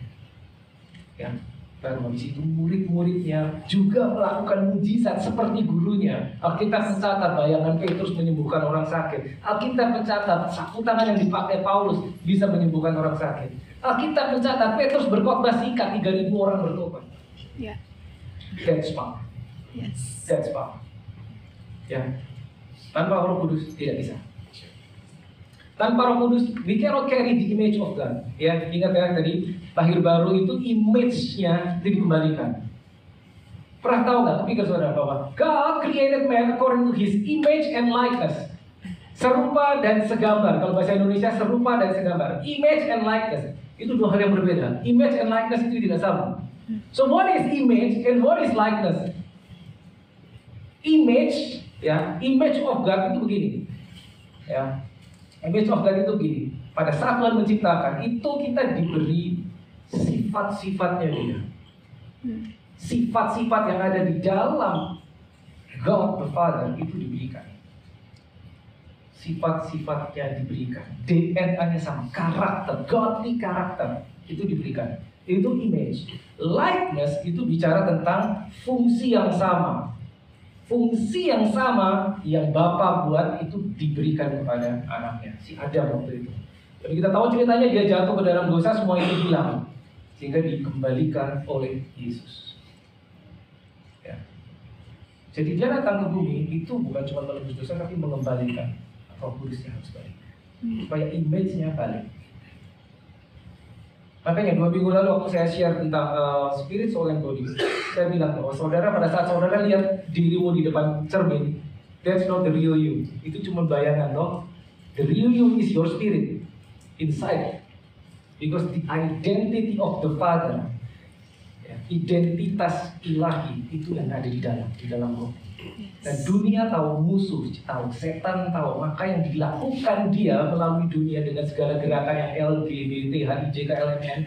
Ya, baru habis itu murid-muridnya juga melakukan mujizat seperti gurunya. Alkitab mencatat bayangan Petrus menyembuhkan orang sakit. Alkitab mencatat sapu tangan yang dipakai Paulus bisa menyembuhkan orang sakit. Alkitab mencatat Petrus berkhotbah singkat 3.000 orang bertobat. Yeah. That's power. Yes. That's power. Ya, tanpa Roh Kudus tidak bisa. Tanpa Roh Kudus, we cannot carry the image of God. Ya, ingat ya tadi lahir baru itu image-nya dikembalikan. Pernah tahu nggak? Pikir saudara bahwa God created man according to His image and likeness. Serupa dan segambar. Kalau bahasa Indonesia serupa dan segambar. Image and likeness itu dua hal yang berbeda. Image and likeness itu tidak sama. So what is image and what is likeness? Image, ya, image of God itu begini. Ya. Image of God itu begini. Pada saat Tuhan menciptakan, itu kita diberi sifat-sifatnya dia. Sifat-sifat yang ada di dalam God the Father itu diberikan. Sifat-sifatnya diberikan. DNA-nya sama, karakter, godly karakter itu diberikan. Itu image. Likeness itu bicara tentang fungsi yang sama. Fungsi yang sama yang Bapa buat itu diberikan kepada anaknya, si Adam waktu itu. Dan kita tahu ceritanya dia jatuh ke dalam dosa, semua itu hilang. Sehingga dikembalikan oleh Yesus. Ya. Jadi dia datang ke bumi itu bukan cuma menebus dosa, tapi mengembalikan. Roh Kudusnya harus balik. Supaya image-nya balik. Makanya 2 minggu lalu waktu saya share tentang spirit, soul, and body, saya bilang bahwa saudara pada saat saudara lihat dirimu di depan cermin, that's not the real you. Itu cuma bayangan loh. The real you is your spirit inside, because the identity of the Father, ya, identitas ilahi itu yang ada di dalam roh. Dan dunia tahu, musuh tahu, setan tahu, maka yang dilakukan dia melalui dunia dengan segala gerakan yang LGBT, HIJ, KLMN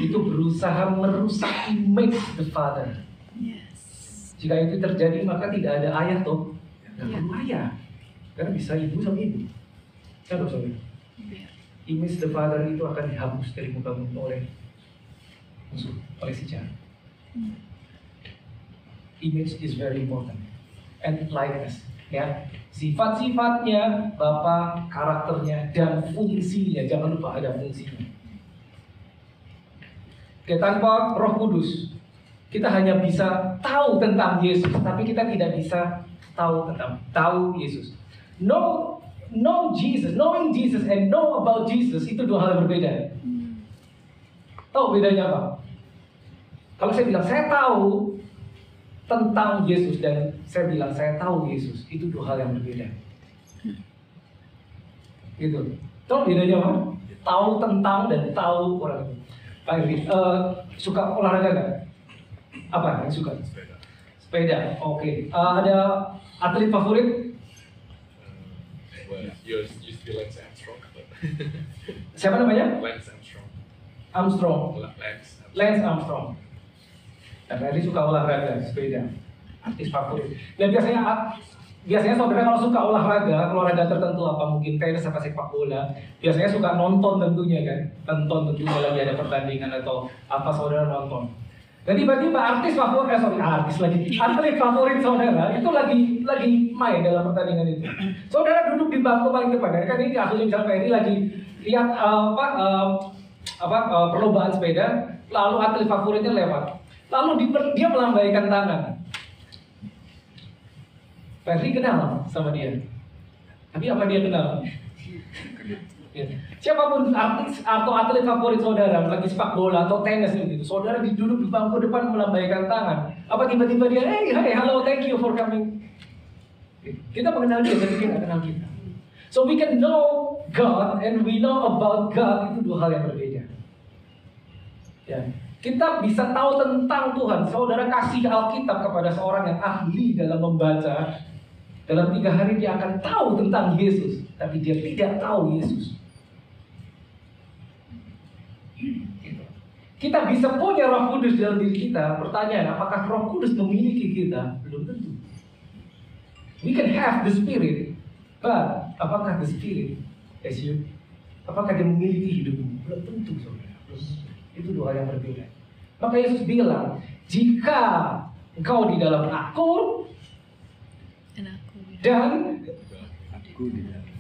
itu berusaha merusak image the Father. Yes. Jika itu terjadi maka tidak ada ayah toh, tidak perlu ayah, karena bisa ibu sama ibu. Contoh sorry, image the Father itu akan dihapus dari muka bumi oleh musuh, oleh si jahat. Image is very important, and likeness, ya, sifat-sifatnya, Bapa, karakternya, dan fungsinya. Jangan lupa ada fungsinya. Oke, tanpa Roh Kudus, kita hanya bisa tahu tentang Yesus, tapi kita tidak bisa tahu Yesus. Know Jesus, knowing Jesus and know about Jesus itu dua hal yang berbeda. Tahu bedanya apa? Kalau saya bilang saya tahu tentang Yesus dan saya bilang saya tahu Yesus, itu dua hal yang berbeda. Gitu. Tahu bedanya apa? Tahu tentang dan tahu orang itu. Pak Irwi, suka olahraga nggak? Apa yang suka? Sepeda. Oke. Ada atlet favorit? Well, used to be Lance Armstrong. Siapa namanya? Lance Armstrong. Armstrong. Lance Armstrong. Dan Irwi suka olahraga, sepeda. Artis favorit. Dan biasanya saudara kalau suka olahraga tertentu apa mungkin tenis apa sepak bola, biasanya suka nonton tentunya kan, tentunya lagi ada pertandingan atau apa saudara nonton. Dan tiba-tiba atlet favorit saudara itu lagi main dalam pertandingan itu. Saudara duduk di bangku paling depan, kan ini kasusnya misalnya Ferry lagi lihat perlombaan sepeda, lalu atlet favoritnya lewat, lalu dia melambaikan tangan. Ferry kenal sama dia, tapi apa dia kenal? Ya. Siapapun artis atau atlet favorit saudara lagi sepak bola atau tenis gitu, saudara duduk di bangku depan melambaikan tangan. Apa tiba-tiba dia, hey, hello, thank you for coming. Kita mengenal dia, tapi dia nggak kenal kita. So we can know God and we know about God, itu dua hal yang berbeda. Ya, kita bisa tahu tentang Tuhan. Saudara kasih Alkitab kepada seorang yang ahli dalam membaca. Dalam 3 hari dia akan tahu tentang Yesus, tapi dia tidak tahu Yesus. Kita bisa punya Roh Kudus dalam diri kita. Pertanyaan, apakah Roh Kudus memiliki kita? Belum tentu. We can have the Spirit, but apakah the Spirit as you? Apakah dia memiliki hidupmu? Belum tentu, saudara. Belum tentu. Itu 2 hal yang berbeda. Maka Yesus bilang, jika engkau di dalam aku dan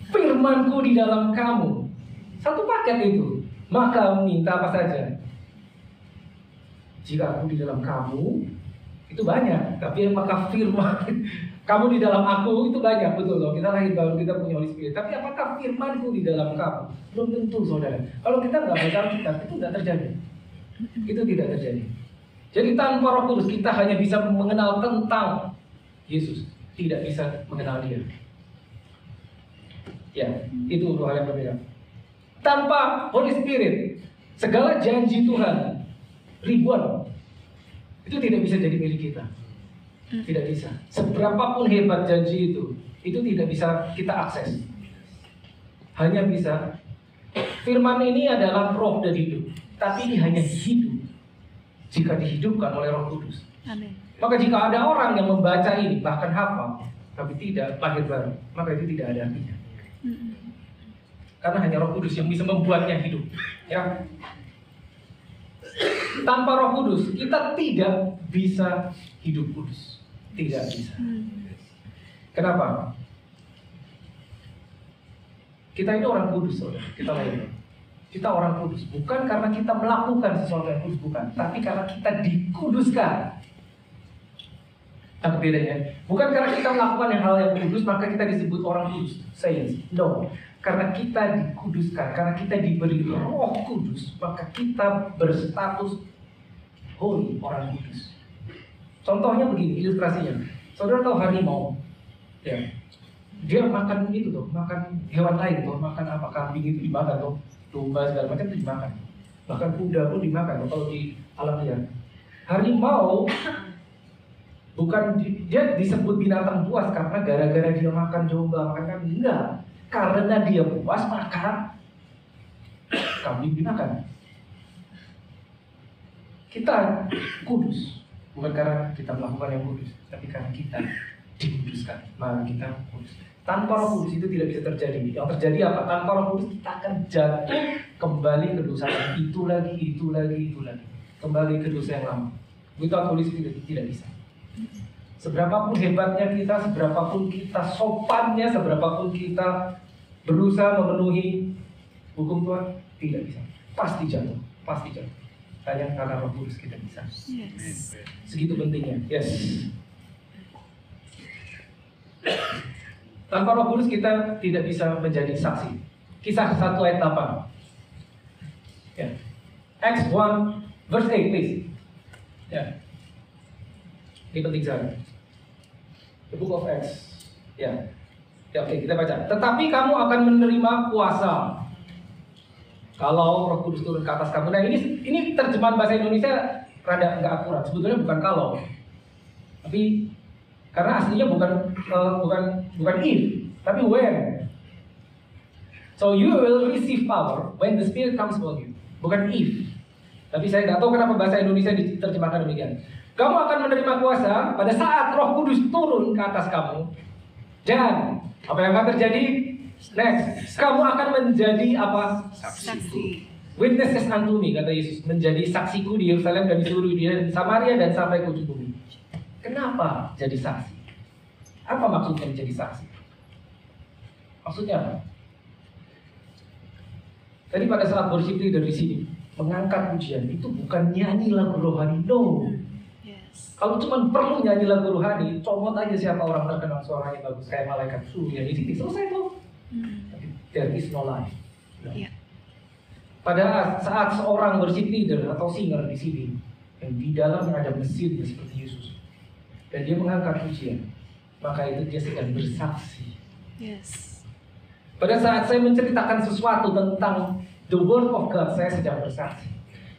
firmanku di dalam kamu, satu paket itu, maka minta apa saja. Jika aku di dalam kamu, itu banyak. Tapi apakah firman kamu di dalam aku, itu banyak, betul loh. Kita lahir baru, kita punya Holy Spirit. Tapi apakah firmanku di dalam kamu? Belum tentu, saudara. Kalau kita nggak baca Alkitab, itu nggak terjadi. Itu tidak terjadi. Jadi tanpa Roh Kudus kita hanya bisa mengenal tentang Yesus, tidak bisa mengenal Dia. Ya, itu 2 hal yang berbeda. Tanpa Holy Spirit, segala janji Tuhan ribuan itu tidak bisa jadi milik kita. Tidak bisa. Seberapapun hebat janji itu tidak bisa kita akses. Hanya bisa. Firman ini adalah roh dan hidup, tapi ini hanya hidup jika dihidupkan oleh Roh Kudus. Amin. Maka jika ada orang yang membaca ini bahkan hafal, tapi tidak lahir baru, maka itu tidak ada artinya. Karena hanya Roh Kudus yang bisa membuatnya hidup. Ya. Tanpa Roh Kudus kita tidak bisa hidup kudus. Tidak bisa. Kenapa? Kita ini orang kudus, saudara. Kita lahir. Kita orang kudus. Bukan karena kita melakukan sesuatu yang kudus, bukan. Tapi karena kita dikuduskan. Apa bedanya? Bukan karena kita melakukan hal yang kudus, maka kita disebut orang kudus. Saints. No. Karena kita dikuduskan, karena kita diberi Roh Kudus, maka kita berstatus holy, orang kudus. Contohnya begini, ilustrasinya. Saudara tahu harimau? Ya. Dia makan itu tuh, makan hewan lain tuh, makan apa, kambing itu dimakan tuh, domba segala macam itu dimakan. Bahkan kuda pun dimakan tuh, kalau di alam liar. Harimau bukan dia disebut binatang buas karena gara-gara dia makan domba, makan kambing, enggak. Karena dia puas maka kambing dimakan. Kita kudus bukan karena kita melakukan yang kudus, tapi karena kita dikuduskan. Maka kita kudus. Tanpa Roh Kudus itu tidak bisa terjadi. Yang terjadi apa? Tanpa Roh Kudus kita akan jatuh kembali ke dosa itu lagi. Kembali ke dosa yang lama. Without Holy Spirit tidak bisa. Seberapapun hebatnya kita, seberapapun kita sopannya, seberapapun kita berusaha memenuhi hukum Tuhan, tidak bisa. Pasti jatuh. Hanya karena Roh Kudus kita bisa. Yes. Segitu pentingnya. Yes. Tanpa Roh Kudus kita tidak bisa menjadi saksi. Kisah 1 ayat 8. Ya. Acts 1 verse 8, please. Ya. Ini penting sekali. The Book of Acts. Ya. Ya, oke, kita baca. Tetapi kamu akan menerima kuasa kalau Roh Kudus turun ke atas kamu. Nah, ini terjemahan bahasa Indonesia rada nggak akurat. Sebetulnya bukan kalau, tapi karena aslinya bukan if, tapi when. So you will receive power when the Spirit comes upon you. Bukan if. Tapi saya nggak tahu kenapa bahasa Indonesia diterjemahkan demikian. Kamu akan menerima kuasa pada saat Roh Kudus turun ke atas kamu. Dan apa yang akan terjadi? Next, kamu akan menjadi apa? Saksi. Witnesses unto me, kata Yesus, menjadi saksiku di Yerusalem dan di seluruh Yudea dan Samaria dan sampai ke ujung bumi. Kenapa jadi saksi? Apa maksudnya menjadi saksi? Maksudnya apa? Tadi pada saat worship leader di sini mengangkat pujian itu bukan nyanyi lagu rohani, no. Yes. Kalau cuma perlu nyanyi lagu rohani, comot aja siapa orang terkenal suaranya bagus kayak malaikat suruh nyanyi sini, selesai tuh. Tapi there is no life. Yeah. Pada saat seorang worship leader atau singer di sini, yang di dalamnya ada mesinnya seperti Yesus, dan dia mengangkat pujian, maka itu dia sedang bersaksi. Yes. Pada saat saya menceritakan sesuatu tentang the word of God, saya sedang bersaksi.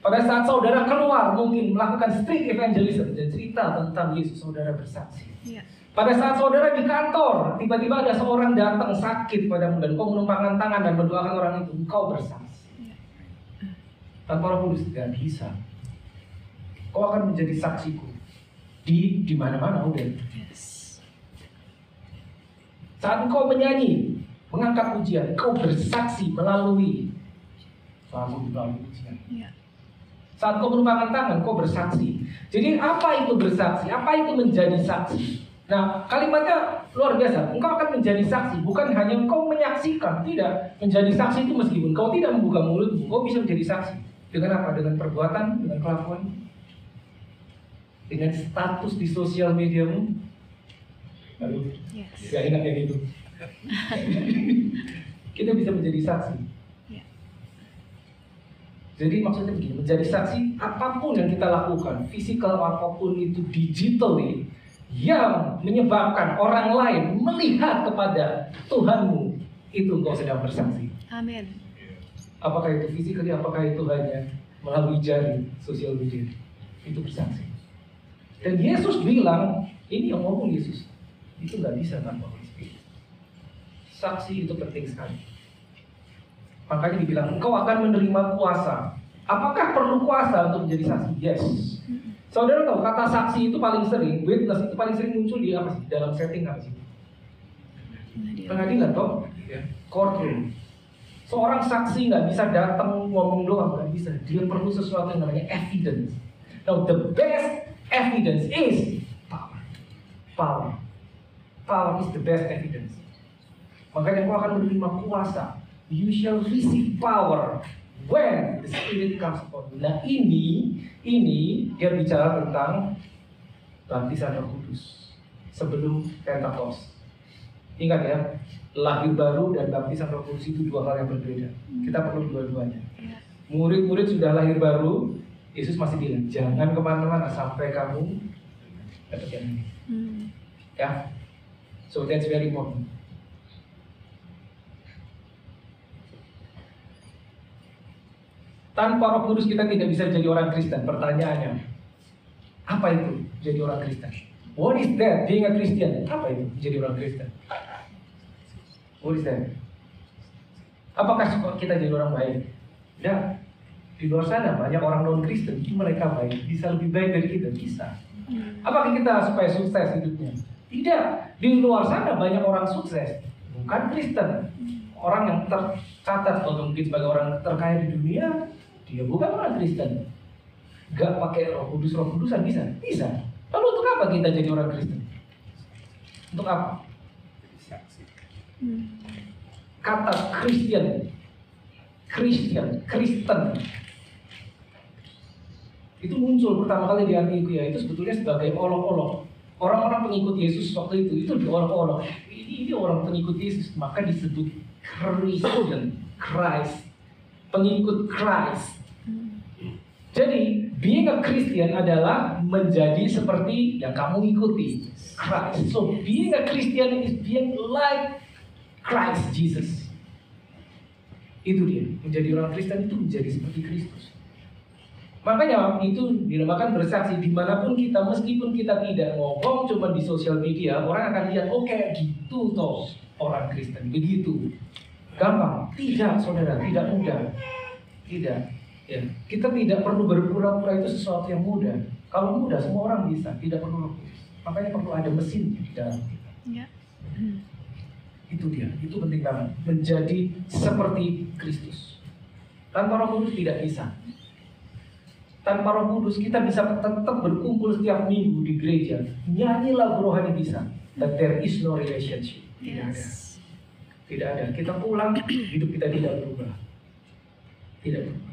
Pada saat saudara keluar mungkin melakukan street evangelism dan cerita tentang Yesus, saudara bersaksi. Ya. Pada saat saudara di kantor, tiba-tiba ada seorang datang sakit padamu dan kau menumpangkan tangan dan mendoakan orang itu, engkau bersaksi. Ya. Tanpa Roh Kudus tidak bisa. Kau akan menjadi saksiku di mana-mana udah. Yes. Saat engkau menyanyi, mengangkat pujian, engkau bersaksi melalui pujian. Ya. Saat kau menumpangkan tangan, kau bersaksi. Jadi apa itu bersaksi? Apa itu menjadi saksi? Nah, kalimatnya luar biasa. Engkau akan menjadi saksi, bukan hanya engkau menyaksikan. Tidak, menjadi saksi itu meskipun kau tidak membuka mulutmu, kau bisa menjadi saksi. Dengan apa? Dengan perbuatan, dengan kelakuan, dengan status di sosial mediamu. Aduh, Yes. gak enak kayak gitu. Kita bisa menjadi saksi. Ya. Jadi maksudnya begini, menjadi saksi apapun yang kita lakukan, fisikal apapun itu digitally, yang menyebabkan orang lain melihat kepada Tuhanmu, itu engkau sedang bersaksi. Amin. Apakah itu physically, apakah itu hanya melalui jaring sosial media, itu bersaksi. Dan Yesus bilang, ini yang ngomong Yesus, itu nggak bisa tanpa Holy Spirit. Saksi itu penting sekali. Makanya dibilang, engkau akan menerima kuasa. Apakah perlu kuasa untuk menjadi saksi? Yes. Saudara tahu kata saksi itu paling sering, witness itu paling sering muncul di apa sih? Dalam setting apa sih? Pengadilan toh? Ya. Courtroom. Seorang saksi nggak bisa datang ngomong doang, nggak bisa. Dia perlu sesuatu yang namanya evidence. Now the best evidence is power. Power. Power is the best evidence. Makanya kau akan menerima kuasa. You shall receive power when the Spirit comes upon you. Nah ini dia bicara tentang baptisan Roh Kudus sebelum Pentakosta. Ingat ya, lahir baru dan baptisan Roh Kudus itu dua hal yang berbeda. Kita perlu dua-duanya. Ya. Murid-murid sudah lahir baru, Yesus masih bilang jangan kemana-mana sampai kamu dapat yang ini. Ya, so that's very important. Tanpa Roh Kudus kita tidak bisa jadi orang Kristen. Pertanyaannya, apa itu jadi orang Kristen? What is that being a Christian? Apa itu jadi orang Kristen? What is that? Apakah kita jadi orang baik? Ya, di luar sana banyak orang non Kristen, mereka baik, bisa lebih baik dari kita, bisa. Apakah kita supaya sukses hidupnya? Tidak. Di luar sana banyak orang sukses, bukan Kristen. Orang yang tercatat mungkin sebagai orang terkaya di dunia, dia bukan orang Kristen. Gak pakai Roh Kudusan bisa? Bisa. Lalu untuk apa kita jadi orang Kristen? Untuk apa? Kata Kristen itu muncul pertama kali di Antioquia itu sebetulnya sebagai olok-olok. Orang-orang pengikut Yesus waktu itu diolok-olok. Ini orang pengikut Yesus, maka disebut Christian, Christ, pengikut Christ. Jadi being a Christian adalah menjadi seperti yang kamu ikuti, Christ. So being a Christian is being like Christ Jesus. Itu dia, menjadi orang Kristen itu menjadi seperti Kristus. Makanya itu dinamakan bersaksi dimanapun kita, meskipun kita tidak ngomong cuma di sosial media, orang akan lihat, oh kayak gitu toh orang Kristen, begitu. Gampang? Tidak, saudara, tidak mudah. Tidak. Ya, kita tidak perlu berpura-pura itu sesuatu yang mudah. Kalau mudah, semua orang bisa, tidak perlu Roh Kudus. Makanya perlu ada mesin di dalam kita. Ya. Itu dia, itu penting banget. Menjadi seperti Kristus. Tanpa Roh Kudus tidak bisa. Tanpa Roh Kudus kita bisa tetap berkumpul setiap minggu di gereja, nyanyi lagu rohani bisa, but there is no relationship. Tidak ada. Yes. Tidak ada. Kita pulang, hidup kita tidak berubah. Tidak berubah.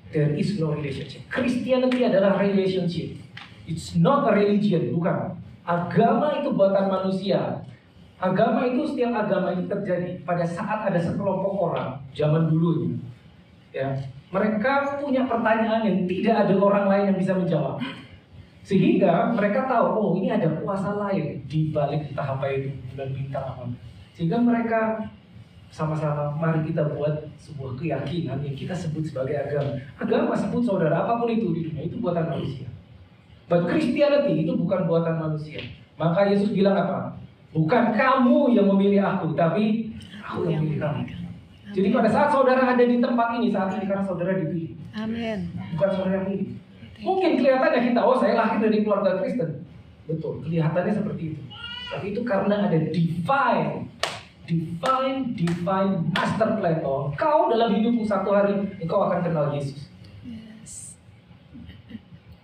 There is no relationship. Christianity adalah relationship. It's not a religion, bukan. Agama itu buatan manusia. Agama itu, setiap agama itu terjadi pada saat ada sekelompok orang zaman dulu, ya. Mereka punya pertanyaan yang tidak ada orang lain yang bisa menjawab. Sehingga mereka tahu, oh ini ada kuasa lain di balik entah apa itu, bulan bintang apa. Sehingga mereka sama-sama mari kita buat sebuah keyakinan yang kita sebut sebagai agama. Agama sebut saudara apapun itu di dunia itu buatan manusia. But Christianity itu bukan buatan manusia. Maka Yesus bilang apa? Bukan kamu yang memilih aku, tapi aku yang memilih kamu. Jadi pada saat saudara ada di tempat ini saat ini karena saudara dipilih. Amin. Bukan saudara yang milih. Mungkin kelihatannya kita, oh saya lahir dari keluarga Kristen. Betul, kelihatannya seperti itu. Tapi itu karena ada divine master plan. Oh, kau dalam hidupmu satu hari, engkau akan kenal Yesus. Yes.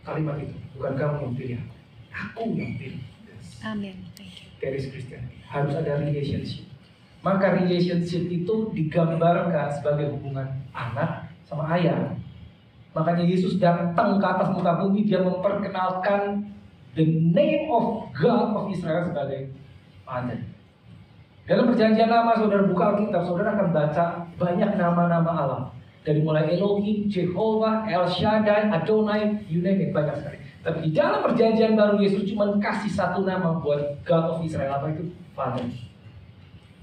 Kalimat itu, bukan kamu yang pilih aku yang pilih. Amin. Thank you. Garis Kristen. Harus ada relationship. Maka relationship itu digambarkan sebagai hubungan anak sama ayah. Makanya Yesus datang ke atas muka bumi, dia memperkenalkan the name of God of Israel sebagai Father. Dalam perjanjian lama, saudara buka Alkitab, saudara akan baca banyak nama-nama Allah. Dari mulai Elohim, Jehovah, El Shaddai, Adonai, you name it, banyak sekali. Tapi di dalam perjanjian baru, Yesus cuma kasih satu nama buat God of Israel, apa itu? Father.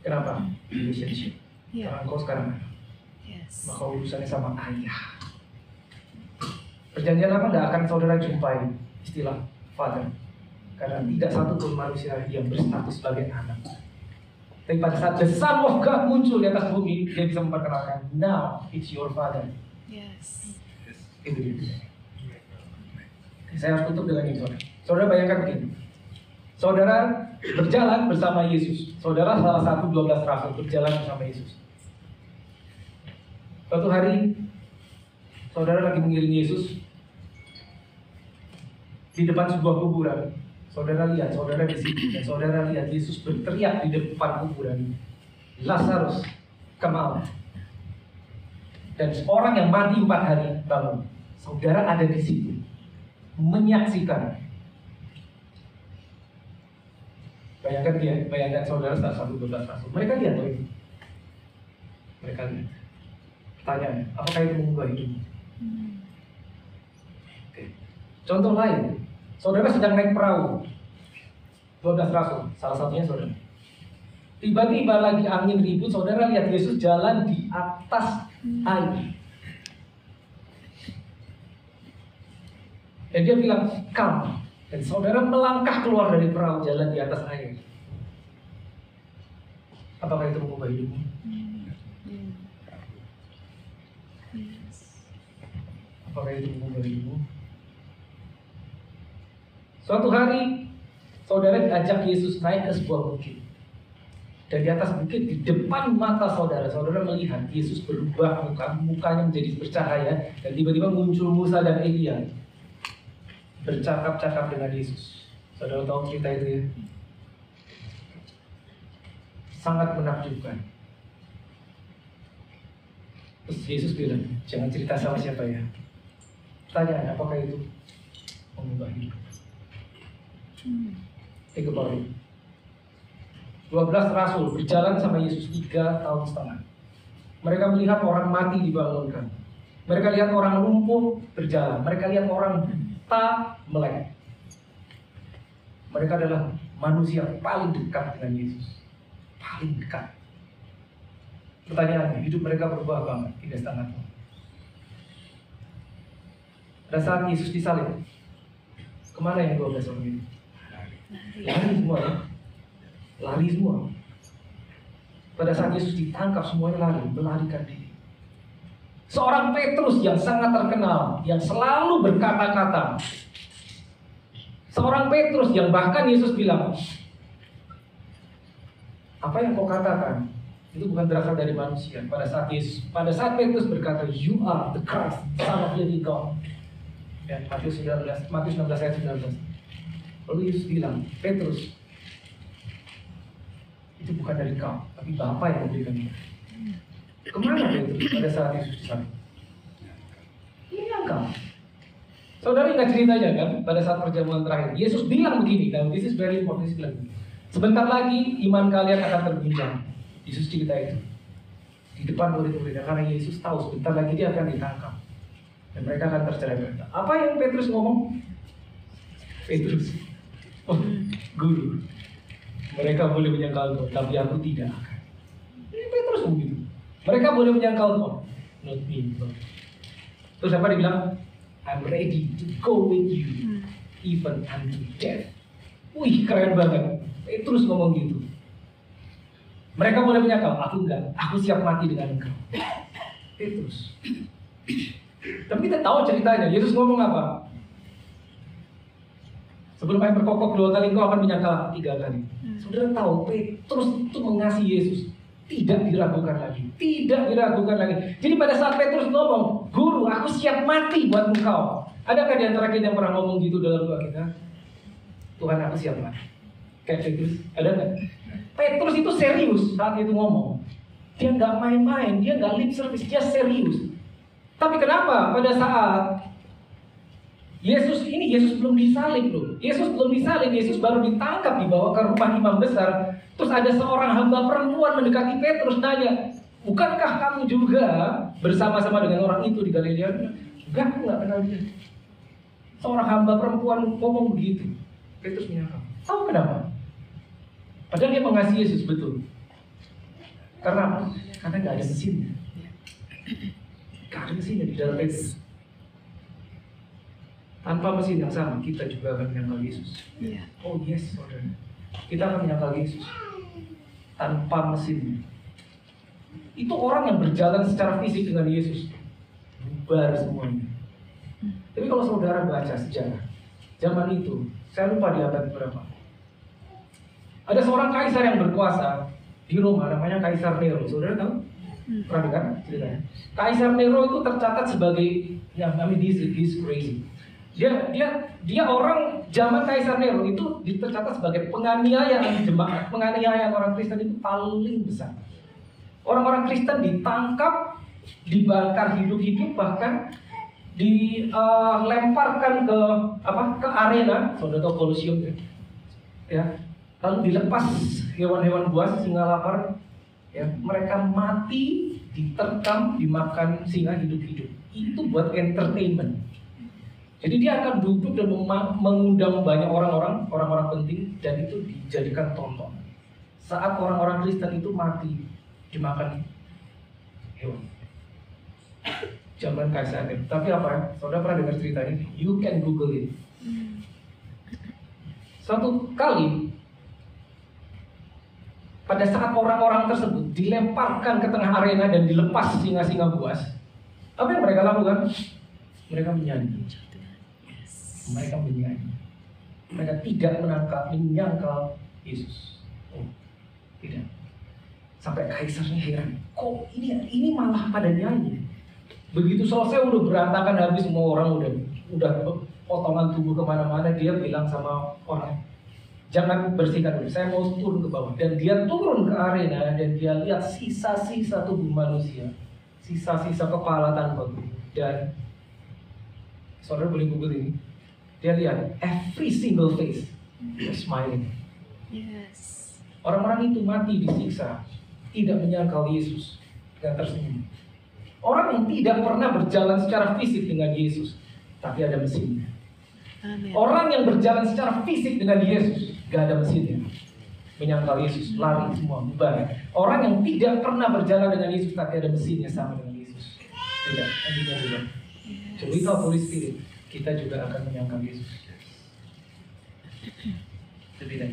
Kenapa? Relationship. Karena engkau sekarang anak. Yes. Maka urusannya sama ayah. Perjanjian lama tidak akan saudara jumpai istilah father. Karena tidak satu pun manusia yang berstatus sebagai anak. Tapi pada saat the Son of God muncul di atas bumi, dia bisa memperkenalkan, now it's your father. Yes. Itu dia. Saya harus tutup dengan ini, saudara. Saudara bayangkan begini. Saudara berjalan bersama Yesus. Saudara salah satu 12 rasul berjalan bersama Yesus. Suatu hari, saudara lagi mengiring Yesus di depan sebuah kuburan. Saudara lihat, saudara di sini, dan saudara lihat Yesus berteriak di depan kuburan. Lazarus, come out. Dan orang yang mati 4 hari bangun. Saudara ada di situ, menyaksikan. Bayangkan saudara salah satu 12 rasul. Mereka lihat loh itu. Mereka lihat. Pertanyaannya, apakah itu mengubah hidupmu? Oke. Contoh lain, saudara sedang naik perahu. 12 rasul, salah satunya saudara. Tiba-tiba lagi angin ribut, saudara lihat Yesus jalan di atas air. Dan dia bilang, come. Dan saudara melangkah keluar dari perahu jalan di atas air. Apakah itu mengubah hidupmu? Apakah itu mengubah hidupmu? Suatu hari, saudara diajak Yesus naik ke sebuah bukit. Dan di atas bukit, di depan mata saudara, saudara melihat Yesus berubah mukanya menjadi bercahaya. Dan tiba-tiba muncul Musa dan Elia bercakap-cakap dengan Yesus. Saudara tahu cerita itu ya? Sangat menakjubkan. Terus Yesus bilang, jangan cerita sama siapa ya. Tanya, apakah itu mengubah hidup? Think about it. 12 rasul berjalan sama Yesus 3 tahun setengah. Mereka melihat orang mati dibangunkan. Mereka lihat orang lumpuh berjalan. Mereka lihat orang buta melek. Mereka adalah manusia paling dekat dengan Yesus. Paling dekat. Pertanyaannya, hidup mereka berubah banget, tidak sangat. Pada saat Yesus disalib, kemana yang 12 orang itu? Lari semua ya. Lari semua. Pada saat Yesus ditangkap, semuanya lari, melarikan diri. Seorang Petrus yang sangat terkenal, yang selalu berkata-kata. Seorang Petrus yang bahkan Yesus bilang, apa yang kau katakan itu bukan berasal dari manusia. Pada saat Petrus berkata, you are the Christ, Son of the living God. Ya, Matius 16 ayat 19. Lalu Yesus bilang, Petrus, itu bukan dari kau, tapi Bapa yang memberikan itu. Kemana Petrus pada saat Yesus disalib? Ini engkau. Saudara ingat ceritanya kan? Pada saat perjamuan terakhir, Yesus bilang begini, dan this is very important, Yesus bilang begini. Sebentar lagi iman kalian akan terguncang. Yesus cerita itu di depan murid-muridnya, karena Yesus tahu sebentar lagi dia akan ditangkap dan mereka akan tercerai-berai. Apa yang Petrus ngomong? Petrus, oh guru, mereka boleh menyangkal kau, tapi aku tidak akan. Ini Petrus ngomong gitu. Mereka boleh menyangkal kok, not me. Terus apa dia bilang? I'm ready to go with you, even unto death. Wih, keren banget. Petrus ngomong gitu. Mereka boleh menyangkal, aku enggak. Aku siap mati dengan engkau. Petrus. Tapi kita tahu ceritanya. Yesus ngomong apa? Sebelum ayam berkokok 2 kali, engkau akan menyangkal 3 kali. Saudara tahu, Petrus itu mengasihi Yesus. Tidak diragukan lagi. Tidak diragukan lagi. Jadi pada saat Petrus ngomong, Guru, aku siap mati buat engkau. Adakah di antara kita yang pernah ngomong gitu dalam doa kita? Tuhan, aku siap mati. Kayak Petrus, ada nggak? Petrus itu serius saat itu ngomong. Dia nggak main-main, dia nggak lip service, dia serius. Tapi kenapa pada saat Yesus belum disalib loh. Yesus belum disalib, Yesus baru ditangkap dibawa ke rumah imam besar. Terus ada seorang hamba perempuan mendekati Petrus nanya, bukankah kamu juga bersama-sama dengan orang itu di Galilea? Enggak, aku nggak kenal dia. Seorang hamba perempuan ngomong begitu. Petrus menyangkal. Tahu kenapa? Padahal dia mengasihi Yesus betul. Karena apa? Karena nggak ada mesinnya. Nggak ada mesinnya di dalam Petrus. Tanpa mesin yang sama, kita juga akan menyangkal Yesus. Oh yes, saudara. Kita akan menyangkal Yesus tanpa mesin. Itu orang yang berjalan secara fisik dengan Yesus, bubar semuanya. Tapi kalau saudara baca sejarah zaman itu, saya lupa di abad berapa, ada seorang kaisar yang berkuasa di Roma, namanya Kaisar Nero. Saudara tahu? Pernah dengar ceritanya? Kaisar Nero itu tercatat sebagai, he's crazy. Dia orang zaman Kaisar Nero itu tercatat sebagai penganiayaan jemaat, penganiayaan orang Kristen itu paling besar. Orang-orang Kristen ditangkap, dibakar hidup-hidup, bahkan dilemparkan ke arena, saudara tahu Colosseum ya. Lalu dilepas hewan-hewan buas, singa lapar, ya. Mereka mati, diterkam, dimakan singa hidup-hidup. Itu buat entertainment. Jadi dia akan duduk dan mengundang banyak orang-orang penting, dan itu dijadikan tonton. Saat orang-orang Kristen itu mati dimakan hewan. Zaman Kaisar Nero. Tapi apa ya? Saudara pernah dengar ceritanya? You can Google it. Suatu kali pada saat orang-orang tersebut dilemparkan ke tengah arena dan dilepas singa-singa buas, apa yang mereka lakukan? Mereka menyanyi. Mereka menyanyi. Mereka tidak menyangkal Yesus. Oh, tidak. Sampai kaisarnya heran. Kok ini malah pada nyanyi? Begitu selesai udah berantakan habis, semua orang udah potongan tubuh kemana-mana. Dia bilang sama orang, jangan bersihkan dulu, saya mau turun ke bawah. Dan dia turun ke arena dan dia lihat sisa-sisa tubuh manusia, sisa-sisa kepala tanpa tubuh. Dan saudara boleh Google ini. Dia lihat every single face smiling. Yes. Orang-orang itu mati disiksa, tidak menyangkal Yesus dan tersenyum. Orang yang tidak pernah berjalan secara fisik dengan Yesus, tapi ada mesinnya. Amen. Orang yang berjalan secara fisik dengan Yesus, gak ada mesinnya. Menyangkal Yesus, lari semua, bubar. Orang yang tidak pernah berjalan dengan Yesus, tapi ada mesinnya sama dengan Yesus. Tidak, nantinya juga. So without Holy Spirit, kita juga akan menyangkal Yesus. Tidak.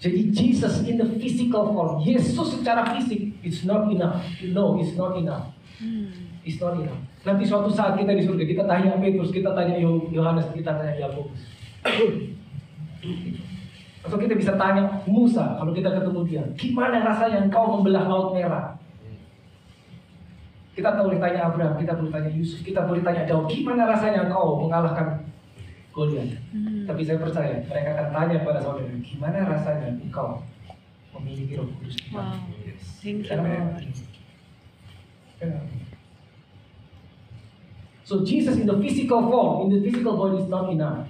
Jadi Jesus in the physical form, Yesus secara fisik, it's not enough. No, it's not enough. It's not enough. Nanti suatu saat kita di surga, kita tanya Petrus, kita tanya Yohanes, kita tanya Yakobus. Atau kita bisa tanya Musa, kalau kita ketemu dia, gimana rasanya engkau membelah laut merah? Kita boleh tanya Abraham, kita boleh tanya Yusuf, kita boleh tanya Daud, gimana rasanya engkau mengalahkan Goliat? Tapi saya percaya mereka akan tanya pada saudara, gimana rasanya engkau memiliki Roh Kudus? Wow. Thank you, Lord. So Jesus in the physical form, in the physical body is not enough.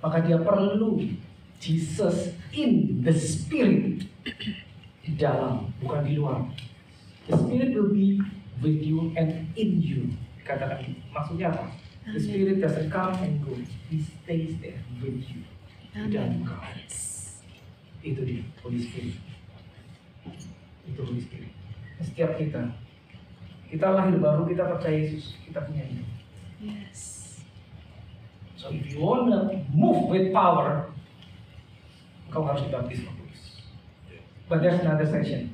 Maka dia perlu Jesus in the spirit, di dalam, bukan di luar. The Spirit will be with you and in you. Katakan, maksudnya apa? The Spirit doesn't come and go. He stays there with you. Di dalam kau. Itu dia, Holy Spirit. Itu Holy Spirit. Setiap kita lahir baru, kita percaya Yesus, kita punya ini. Yes. So if you wanna move with power, kau harus dibaptis Roh Kudus. But there's another section.